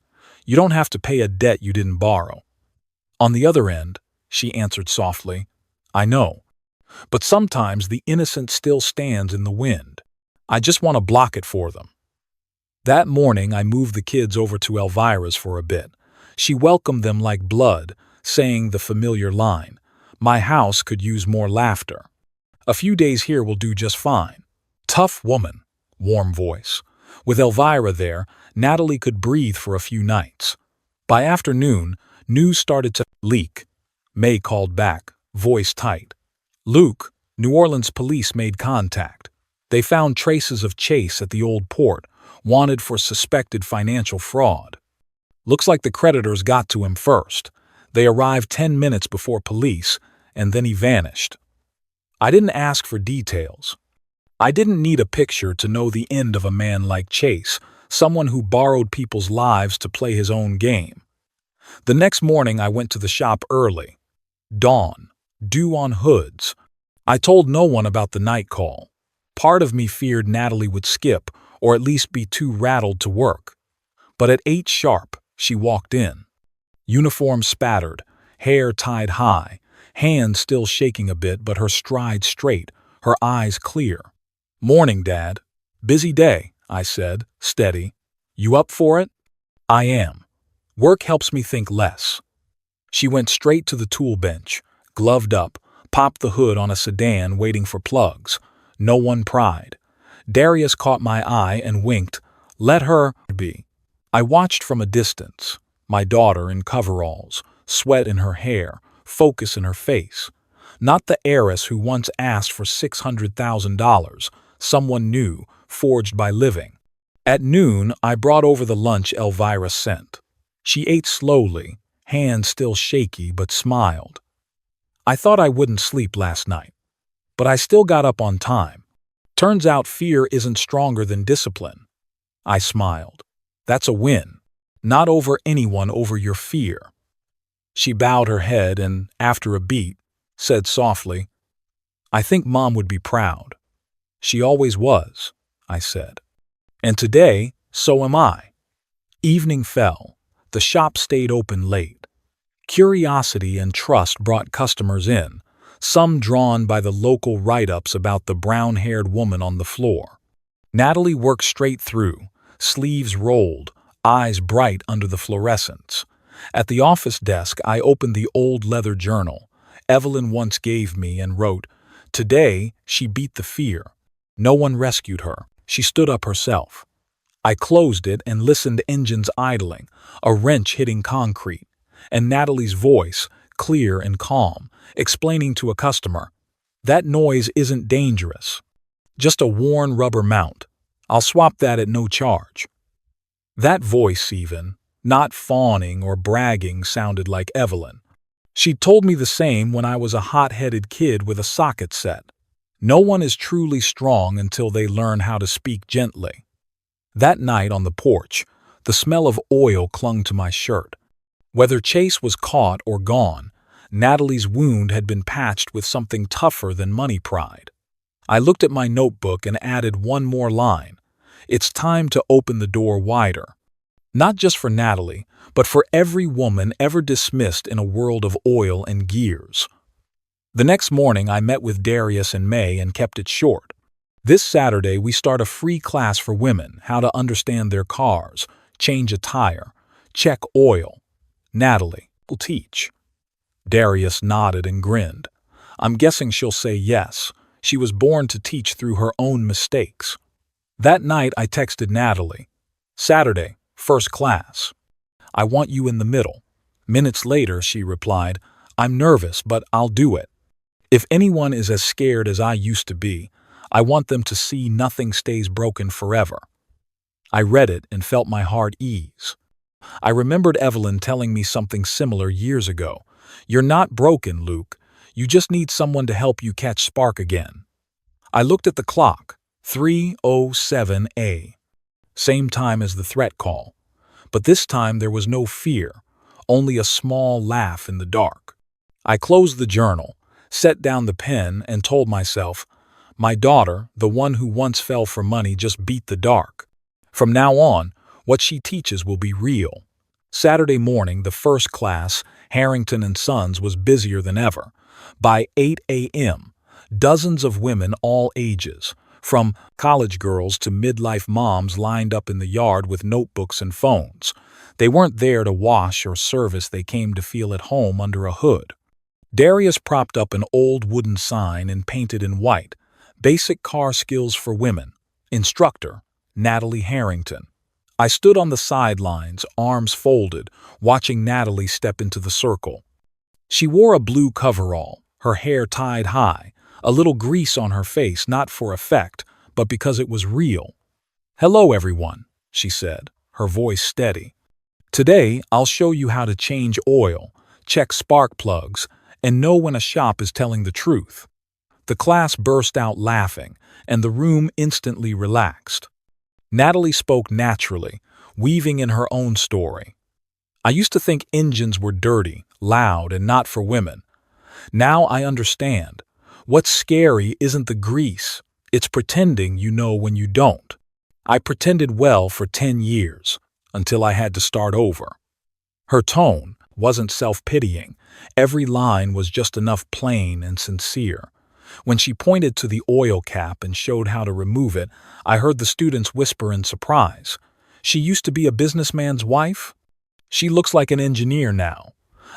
"You don't have to pay a debt you didn't borrow." On the other end, she answered softly, "I know. But sometimes the innocent still stands in the wind. I just want to block it for them." That morning, I moved the kids over to Elvira's for a bit. She welcomed them like blood, saying the familiar line, "My house could use more laughter. A few days here will do just fine." Tough woman, warm voice. With Elvira there, Natalie could breathe for a few nights. By afternoon, news started to leak. May called back, voice tight. "Luke, New Orleans police made contact. They found traces of Chase at the old port, wanted for suspected financial fraud. Looks like the creditors got to him first. They arrived 10 minutes before police, and then he vanished." I didn't ask for details. I didn't need a picture to know the end of a man like Chase, someone who borrowed people's lives to play his own game. The next morning, I went to the shop early. Dawn, dew on hoods. I told no one about the night call. Part of me feared Natalie would skip, or at least be too rattled to work. But at 8 sharp, she walked in. Uniform spattered, hair tied high, hands still shaking a bit but her stride straight, her eyes clear. "Morning, Dad. Busy day," I said, steady. "You up for it?" "I am. Work helps me think less." She went straight to the tool bench, gloved up, popped the hood on a sedan waiting for plugs. No one pried. Darius caught my eye and winked. "Let her be." I watched from a distance. My daughter in coveralls, sweat in her hair, focus in her face. Not the heiress who once asked for $600,000, someone new, forged by living. At noon, I brought over the lunch Elvira sent. She ate slowly, hands still shaky, but smiled. "I thought I wouldn't sleep last night, but I still got up on time. Turns out fear isn't stronger than discipline." I smiled. "That's a win. Not over anyone over your fear." She bowed her head and, after a beat, said softly, "I think Mom would be proud." "She always was," I said. "And today, so am I." Evening fell. The shop stayed open late. Curiosity and trust brought customers in, some drawn by the local write-ups about the brown-haired woman on the floor. Natalie worked straight through, sleeves rolled, eyes bright under the fluorescence. At the office desk, I opened the old leather journal Evelyn once gave me and wrote, "Today, she beat the fear. No one rescued her. She stood up herself." I closed it and listened, engines idling, a wrench hitting concrete, and Natalie's voice, clear and calm, explaining to a customer, "That noise isn't dangerous. Just a worn rubber mount. I'll swap that at no charge." That voice even, Not fawning or bragging sounded like Evelyn. She'd told me the same when I was a hot-headed kid with a socket set. No one is truly strong until they learn how to speak gently. That night on the porch, the smell of oil clung to my shirt. Whether Chase was caught or gone, Natalie's wound had been patched with something tougher than money pride. I looked at my notebook and added one more line. It's time to open the door wider. Not just for Natalie, but for every woman ever dismissed in a world of oil and gears. The next morning I met with Darius and May and kept it short. This Saturday we start a free class for women, how to understand their cars, change a tire, check oil. Natalie will teach. Darius nodded and grinned. I'm guessing she'll say yes. She was born to teach through her own mistakes. That night I texted Natalie. Saturday, first class. I want you in the middle. Minutes later she replied, I'm nervous, but I'll do it. If anyone is as scared as I used to be, I want them to see nothing stays broken forever. I read it and felt my heart ease. I remembered Evelyn telling me something similar years ago. You're not broken, Luke. You just need someone to help you catch spark again. I looked at the clock, 3:07 a. Same time as the threat call. But this time there was no fear, only a small laugh in the dark. I closed the journal, set down the pen, and told myself, my daughter, the one who once fell for money, just beat the dark. From now on, what she teaches will be real. Saturday morning, the first class, Harrington and Sons, was busier than ever. By 8 a.m., dozens of women all ages, from college girls to midlife moms, lined up in the yard with notebooks and phones. They weren't there to wash or service, they came to feel at home under a hood. Darius propped up an old wooden sign and painted in white, Basic Car Skills for Women. Instructor, Natalie Harrington. I stood on the sidelines, arms folded, watching Natalie step into the circle. She wore a blue coverall, her hair tied high, a little grease on her face, not for effect, but because it was real. Hello, everyone, she said, her voice steady. Today, I'll show you how to change oil, check spark plugs, and know when a shop is telling the truth. The class burst out laughing, and the room instantly relaxed. Natalie spoke naturally, weaving in her own story. I used to think engines were dirty, loud, and not for women. Now I understand. What's scary isn't the grease. It's pretending you know when you don't. I pretended well for 10 years, until I had to start over. Her tone wasn't self-pitying. Every line was just enough plain and sincere. When she pointed to the oil cap and showed how to remove it, I heard the students whisper in surprise. She used to be a businessman's wife? She looks like an engineer now.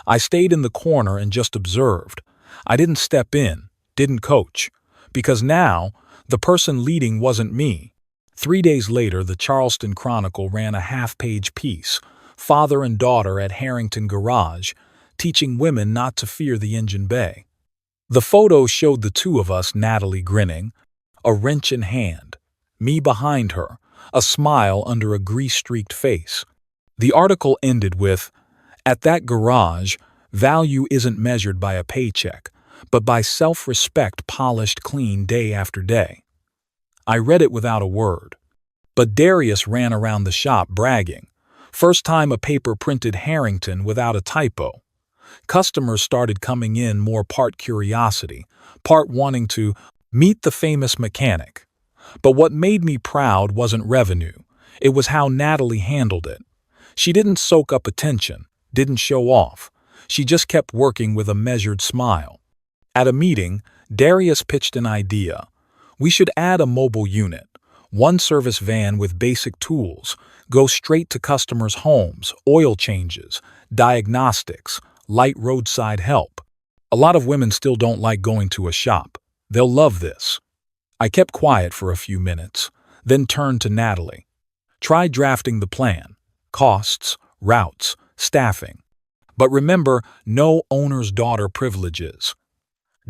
I stayed in the corner and just observed. I didn't step in, didn't coach, because now the person leading wasn't me. 3 days later, the Charleston Chronicle ran a half-page piece, Father and Daughter at Harrington Garage, teaching women not to fear the engine bay. The photo showed the two of us, Natalie grinning, a wrench in hand, me behind her, a smile under a grease-streaked face. The article ended with, at that garage, value isn't measured by a paycheck, but by self-respect polished clean day after day. I read it without a word. But Darius ran around the shop bragging. First time a paper printed Harrington without a typo. Customers started coming in, more part curiosity, part wanting to meet the famous mechanic. But what made me proud wasn't revenue. It was how Natalie handled it. She didn't soak up attention, didn't show off. She just kept working with a measured smile. At a meeting, Darius pitched an idea. We should add a mobile unit, one service van with basic tools, go straight to customers' homes, oil changes, diagnostics, light roadside help. A lot of women still don't like going to a shop. They'll love this. I kept quiet for a few minutes, then turned to Natalie. Try drafting the plan. Costs, routes, staffing. But remember, no owner's daughter privileges.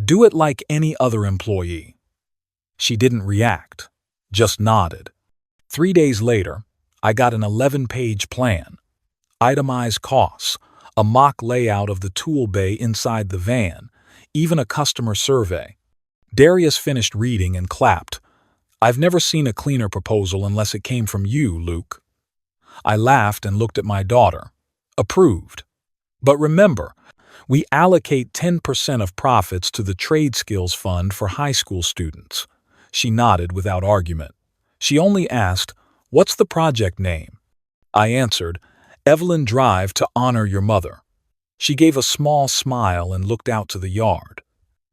Do it like any other employee. She didn't react, just nodded. 3 days later, I got an 11-page plan. itemized costs, a mock layout of the tool bay inside the van, even a customer survey. Darius finished reading and clapped. "I've never seen a cleaner proposal unless it came from you, Luke." I laughed and looked at my daughter. Approved. "But remember, we allocate 10% of profits to the Trade Skills Fund for high school students." She nodded without argument. She only asked, "What's the project name?" I answered, "Evelyn Drive to honor your mother." She gave a small smile and looked out to the yard.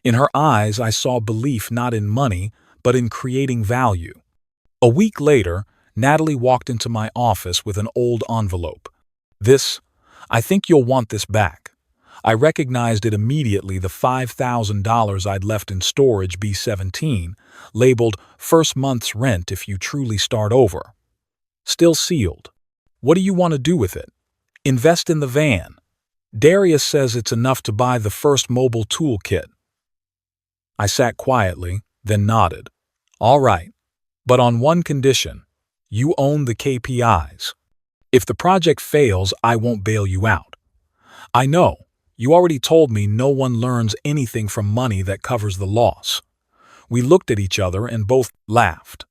In her eyes, I saw belief not in money, but in creating value. A week later, Natalie walked into my office with an old envelope. I think you'll want this back." I recognized it immediately, the $5,000 I'd left in storage B17, labeled "First month's rent if you truly start over." Still sealed. "What do you want to do with it?" "Invest in the van. Darius says it's enough to buy the first mobile toolkit." I sat quietly, then nodded. "All right, but on one condition. You own the KPIs. If the project fails, I won't bail you out." "I know. You already told me no one learns anything from money that covers the loss." We looked at each other and both laughed.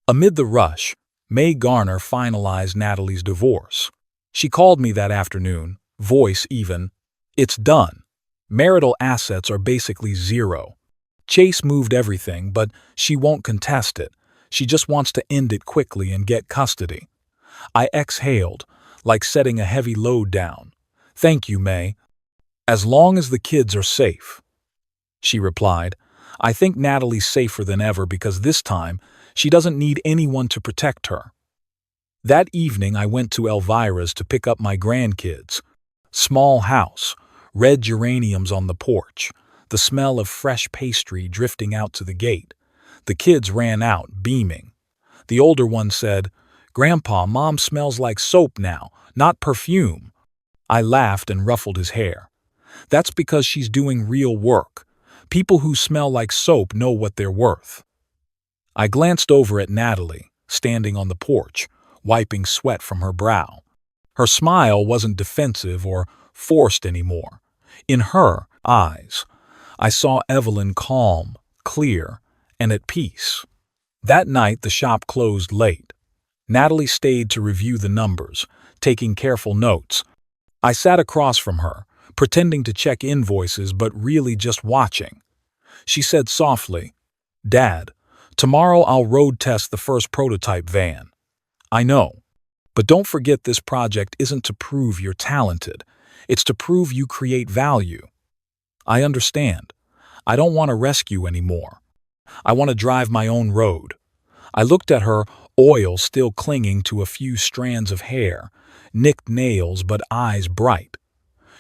Amid the rush, May Garner finalized Natalie's divorce. She called me that afternoon, voice even. "It's done. Marital assets are basically zero. Chase moved everything, but she won't contest it. She just wants to end it quickly and get custody." I exhaled, like setting a heavy load down. "Thank you, May. As long as the kids are safe." She replied, "I think Natalie's safer than ever because this time she doesn't need anyone to protect her." That evening I went to Elvira's to pick up my grandkids. Small house, red geraniums on the porch, the smell of fresh pastry drifting out to the gate. The kids ran out, beaming. The older one said, "Grandpa, Mom smells like soap now, not perfume." I laughed and ruffled his hair. "That's because she's doing real work. People who smell like soap know what they're worth." I glanced over at Natalie, standing on the porch, wiping sweat from her brow. Her smile wasn't defensive or forced anymore. In her eyes, I saw Evelyn calm, clear, and at peace. That night the shop closed late. Natalie stayed to review the numbers, taking careful notes. I sat across from her, pretending to check invoices but really just watching. She said softly, "Dad, tomorrow I'll road test the first prototype van." "I know. But don't forget this project isn't to prove you're talented. It's to prove you create value." "I understand. I don't want to rescue anymore. I want to drive my own road." I looked at her, oil still clinging to a few strands of hair, nicked nails but eyes bright.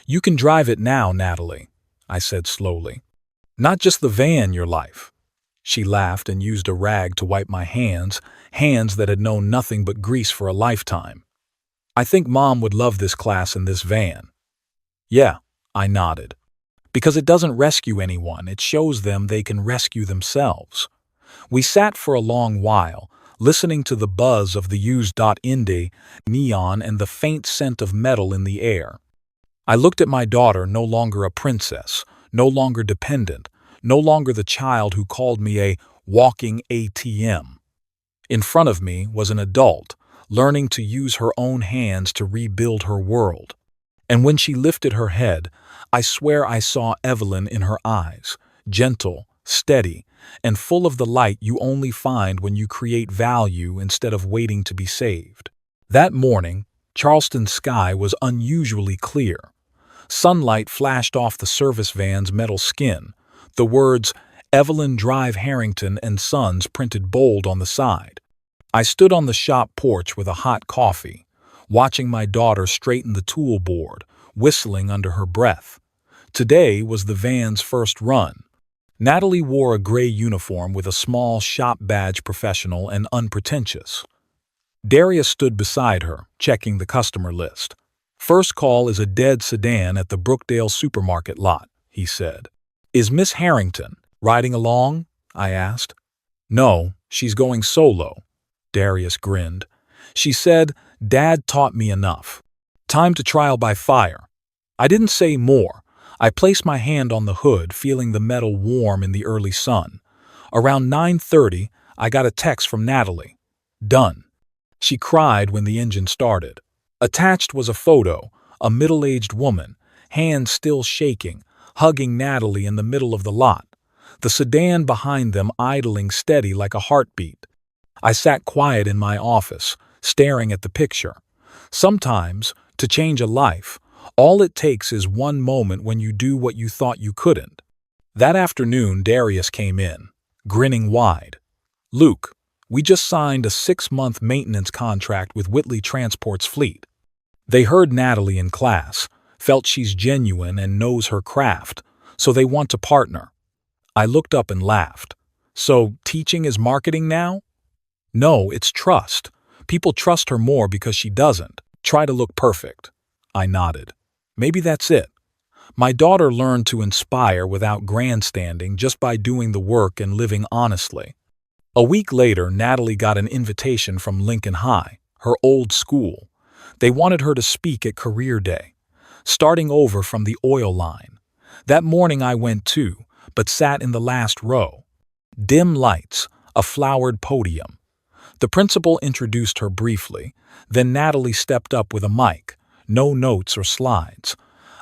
"You can drive it now, Natalie," I said slowly. "Not just the van, your life." She laughed and used a rag to wipe my hands, hands that had known nothing but grease for a lifetime. "I think Mom would love this class in this van." "Yeah," I nodded. "Because it doesn't rescue anyone, it shows them they can rescue themselves." We sat for a long while, listening to the buzz of the used.indie neon and the faint scent of metal in the air. I looked at my daughter, no longer a princess, no longer dependent, no longer the child who called me a walking ATM. In front of me was an adult, learning to use her own hands to rebuild her world. And when she lifted her head, I swear I saw Evelyn in her eyes, gentle, steady, and full of the light you only find when you create value instead of waiting to be saved. That morning, Charleston's sky was unusually clear. Sunlight flashed off the service van's metal skin, the words "Evelyn Drive Harrington and Sons" printed bold on the side. I stood on the shop porch with a hot coffee, watching my daughter straighten the tool board, whistling under her breath. Today was the van's first run. Natalie wore a gray uniform with a small shop badge, professional and unpretentious. Darius stood beside her, checking the customer list. "First call is a dead sedan at the Brookdale supermarket lot," he said. "Is Miss Harrington riding along?" I asked. "No, she's going solo." Darius grinned. "She said, 'Dad taught me enough. Time to trial by fire. I didn't say more. I placed my hand on the hood, feeling the metal warm in the early sun. Around 9:30, I got a text from Natalie. Done. She cried when the engine started. Attached was a photo, a middle-aged woman, hands still shaking, hugging Natalie in the middle of the lot, the sedan behind them idling steady like a heartbeat. I sat quiet in my office, staring at the picture. Sometimes, to change a life, all it takes is one moment when you do what you thought you couldn't. That afternoon, Darius came in, grinning wide. Luke, we just signed a 6-month maintenance contract with Whitley Transport's fleet. They heard Natalie in class, felt she's genuine and knows her craft, so they want to partner. I looked up and laughed. So, teaching is marketing now? No, it's trust. People trust her more because she doesn't try to look perfect. I nodded. Maybe that's it. My daughter learned to inspire without grandstanding just by doing the work and living honestly. A week later, Natalie got an invitation from Lincoln High, her old school. They wanted her to speak at Career Day, starting over from the oil line. That morning I went too, but sat in the last row. Dim lights, a flowered podium. The principal introduced her briefly, then Natalie stepped up with a mic, no notes or slides.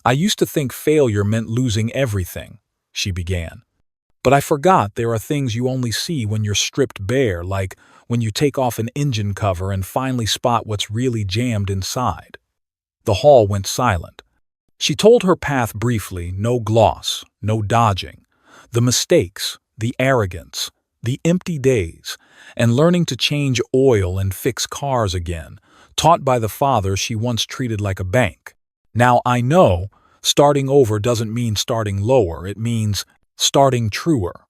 I used to think failure meant losing everything, she began. But I forgot there are things you only see when you're stripped bare, like when you take off an engine cover and finally spot what's really jammed inside. The hall went silent. She told her path briefly, no gloss, no dodging. The mistakes, the arrogance, the empty days, and learning to change oil and fix cars again, taught by the father she once treated like a bank. Now I know, starting over doesn't mean starting lower, it means starting truer.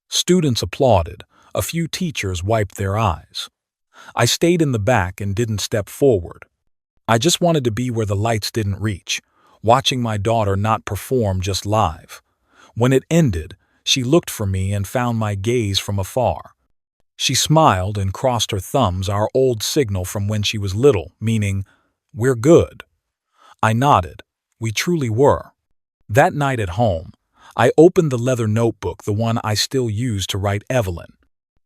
Students applauded. A few teachers wiped their eyes. I stayed in the back and didn't step forward. I just wanted to be where the lights didn't reach, watching my daughter not perform, just live. When it ended, she looked for me and found my gaze from afar. She smiled and crossed her thumbs, our old signal from when she was little, meaning, we're good. I nodded. We truly were. That night at home, I opened the leather notebook, the one I still use to write Evelyn.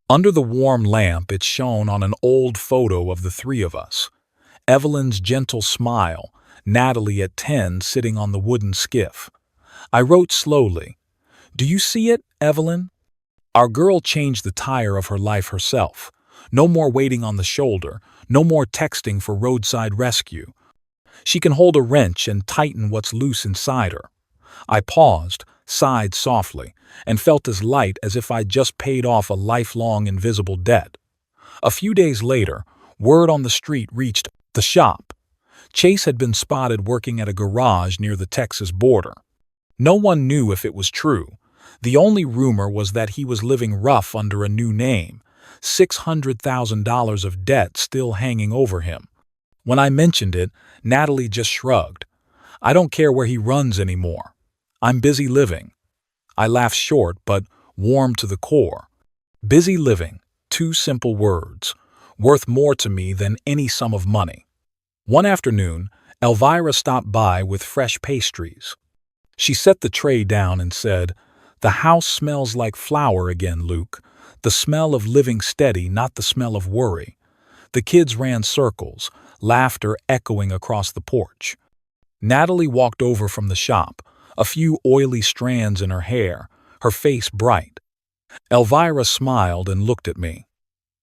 Under the warm lamp, it shone on an old photo of the three of us. Evelyn's gentle smile, Natalie at 10 sitting on the wooden skiff. I wrote slowly, "Do you see it, Evelyn? Our girl changed the tire of her life herself. No more waiting on the shoulder, no more texting for roadside rescue. She can hold a wrench and tighten what's loose inside her." I paused, sighed softly, and felt as light as if I'd just paid off a lifelong invisible debt. A few days later, word on the street reached the shop. Chase had been spotted working at a garage near the Texas border. No one knew if it was true. The only rumor was that he was living rough under a new name, $600,000 of debt still hanging over him. When I mentioned it, Natalie just shrugged. "I don't care where he runs anymore. I'm busy living." I laughed short, but warm to the core. Busy living, 2 simple words, worth more to me than any sum of money. One afternoon, Elvira stopped by with fresh pastries. She set the tray down and said, "The house smells like flour again, Luke. The smell of living steady, not the smell of worry." The kids ran circles, laughter echoing across the porch. Natalie walked over from the shop, a few oily strands in her hair, her face bright. Elvira smiled and looked at me.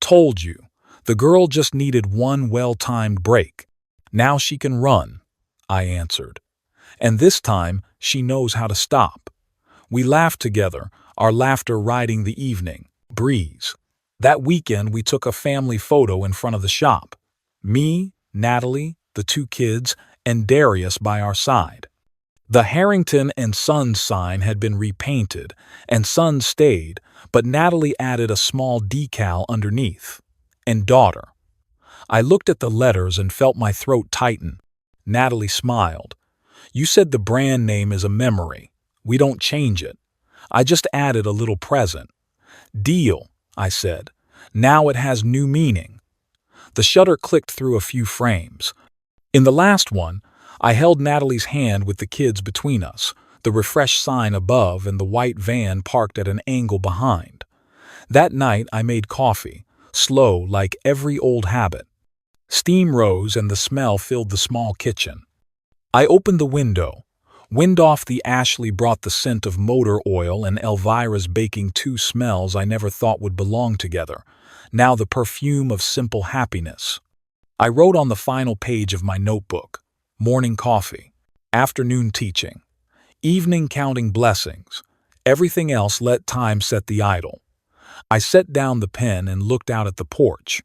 "Told you. The girl just needed one well-timed break. Now she can run," I answered. "And this time, she knows how to stop." We laughed together, our laughter riding the evening breeze. That weekend, we took a family photo in front of the shop. Me, Natalie, the 2 kids, and Darius by our side. The Harrington and Sons sign had been repainted, and Sons stayed, but Natalie added a small decal underneath. And daughter. I looked at the letters and felt my throat tighten. Natalie smiled. "You said the brand name is a memory. We don't change it. I just added a little present." "Deal," I said. "Now it has new meaning." The shutter clicked through a few frames. In the last one, I held Natalie's hand with the kids between us, the refresh sign above and the white van parked at an angle behind. That night I made coffee, slow like every old habit. Steam rose and the smell filled the small kitchen. I opened the window. Wind off the Ashley brought the scent of motor oil and Elvira's baking, two smells I never thought would belong together. Now the perfume of simple happiness. I wrote on the final page of my notebook, morning coffee, afternoon teaching, evening counting blessings. Everything else let time set the idol. I set down the pen and looked out at the porch.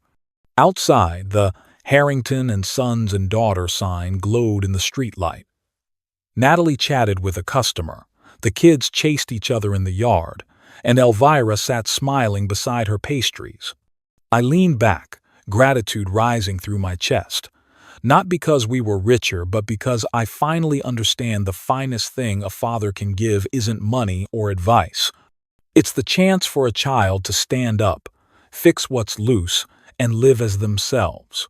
Outside, the Harrington and Sons and Daughter sign glowed in the streetlight. Natalie chatted with a customer. The kids chased each other in the yard, and Elvira sat smiling beside her pastries. I leaned back, gratitude rising through my chest. Not because we were richer, but because I finally understand the finest thing a father can give isn't money or advice. It's the chance for a child to stand up, fix what's loose, and live as themselves.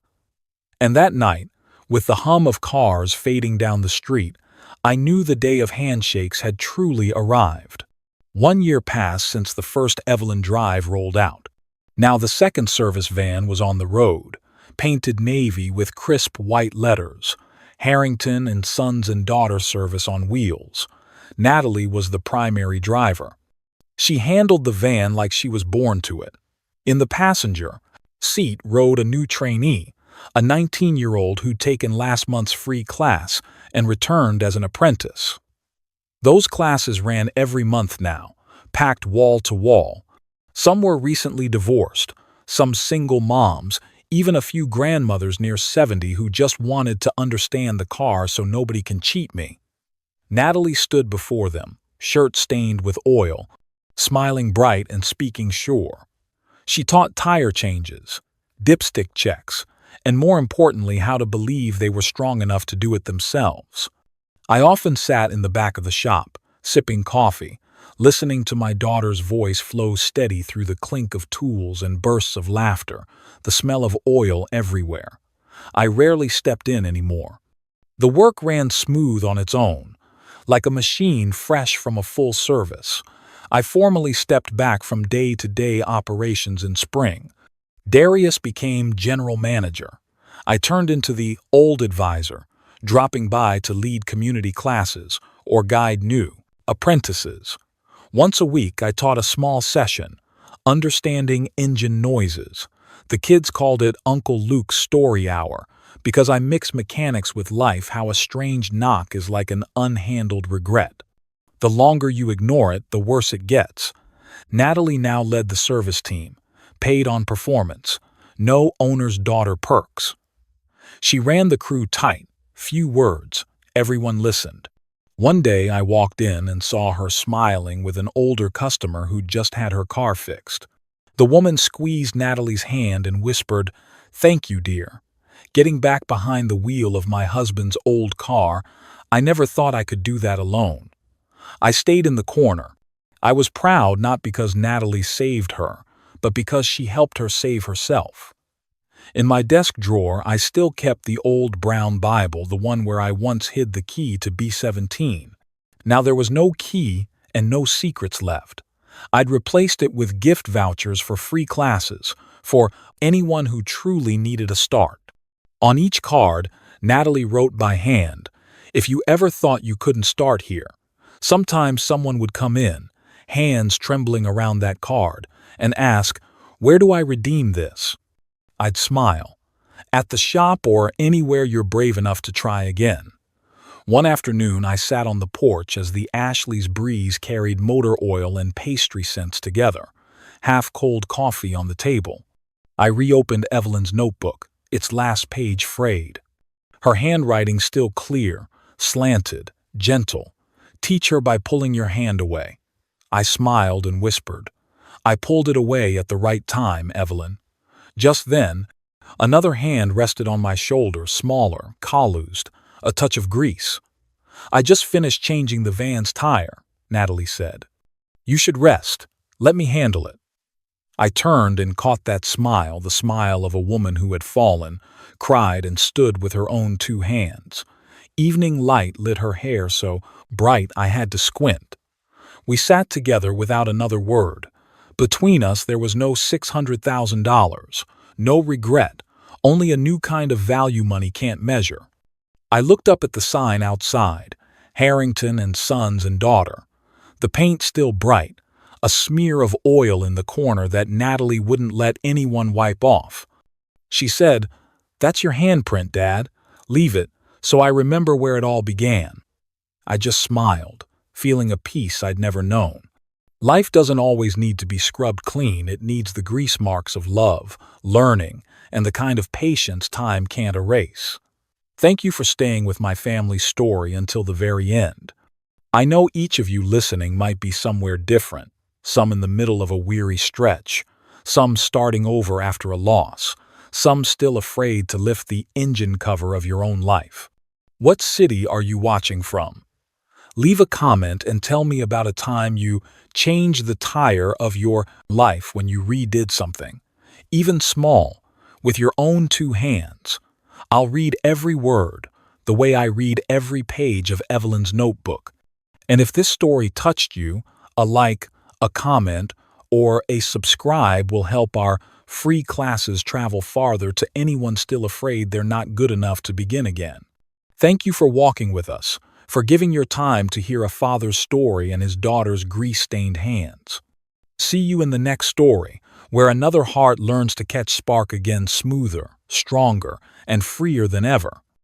And that night, with the hum of cars fading down the street, I knew the day of handshakes had truly arrived. 1 year passed since the first Evelyn Drive rolled out. Now the second service van was on the road, painted navy with crisp white letters, Harrington and Sons and Daughter service on wheels. Natalie was the primary driver. She handled the van like she was born to it. In the passenger seat rode a new trainee, a 19-year-old who'd taken last month's free class and returned as an apprentice. Those classes ran every month now, packed wall to wall. Some were recently divorced, some single moms, even a few grandmothers near 70 who just wanted to understand the car so nobody can cheat me. Natalie stood before them, shirt stained with oil, smiling bright and speaking sure. She taught tire changes, dipstick checks, and more importantly how to believe they were strong enough to do it themselves. I often sat in the back of the shop, sipping coffee, listening to my daughter's voice flow steady through the clink of tools and bursts of laughter, the smell of oil everywhere. I rarely stepped in anymore. The work ran smooth on its own, like a machine fresh from a full service. I formally stepped back from day-to-day operations in spring. Darius became general manager. I turned into the old advisor, dropping by to lead community classes or guide new apprentices. Once a week, I taught a small session, Understanding Engine Noises. The kids called it Uncle Luke's Story Hour because I mix mechanics with life, how a strange knock is like an unhandled regret. The longer you ignore it, the worse it gets. Natalie now led the service team, paid on performance, no owner's daughter perks. She ran the crew tight, few words, everyone listened. One day I walked in and saw her smiling with an older customer who'd just had her car fixed. The woman squeezed Natalie's hand and whispered, "Thank you, dear." Getting back behind the wheel of my husband's old car, I never thought I could do that alone. I stayed in the corner. I was proud not because Natalie saved her, but because she helped her save herself. In my desk drawer, I still kept the old brown Bible, the one where I once hid the key to B-17. Now there was no key and no secrets left. I'd replaced it with gift vouchers for free classes, for anyone who truly needed a start. On each card, Natalie wrote by hand, "If you ever thought you couldn't start here." Sometimes someone would come in, hands trembling around that card, and ask, "Where do I redeem this?" I'd smile. "At the shop or anywhere you're brave enough to try again." One afternoon I sat on the porch as the Ashley's breeze carried motor oil and pastry scents together, half-cold coffee on the table. I reopened Evelyn's notebook, its last page frayed. Her handwriting still clear, slanted, gentle. "Teach her by pulling your hand away." I smiled and whispered, "I pulled it away at the right time, Evelyn." Just then, another hand rested on my shoulder, smaller, calloused, a touch of grease. "I just finished changing the van's tire," Natalie said. "You should rest. Let me handle it." I turned and caught that smile, the smile of a woman who had fallen, cried and stood with her own two hands. Evening light lit her hair so bright I had to squint. We sat together without another word. Between us there was no $600,000, no regret, only a new kind of value money can't measure. I looked up at the sign outside, Harrington and Sons and Daughter. The paint still bright, a smear of oil in the corner that Natalie wouldn't let anyone wipe off. She said, "That's your handprint, Dad. Leave it, so I remember where it all began." I just smiled, feeling a peace I'd never known. Life doesn't always need to be scrubbed clean. It needs the grease marks of love, learning, and the kind of patience time can't erase. Thank you for staying with my family's story until the very end. I know each of you listening might be somewhere different, some in the middle of a weary stretch, some starting over after a loss, some still afraid to lift the engine cover of your own life. What city are you watching from? Leave a comment and tell me about a time you changed the tire of your life when you redid something, even small, with your own two hands. I'll read every word, the way I read every page of Evelyn's notebook. And if this story touched you, a like, a comment, or a subscribe will help our free classes travel farther to anyone still afraid they're not good enough to begin again. Thank you for walking with us, for giving your time to hear a father's story and his daughter's grease-stained hands. See you in the next story, where another heart learns to catch spark again, smoother, stronger, and freer than ever.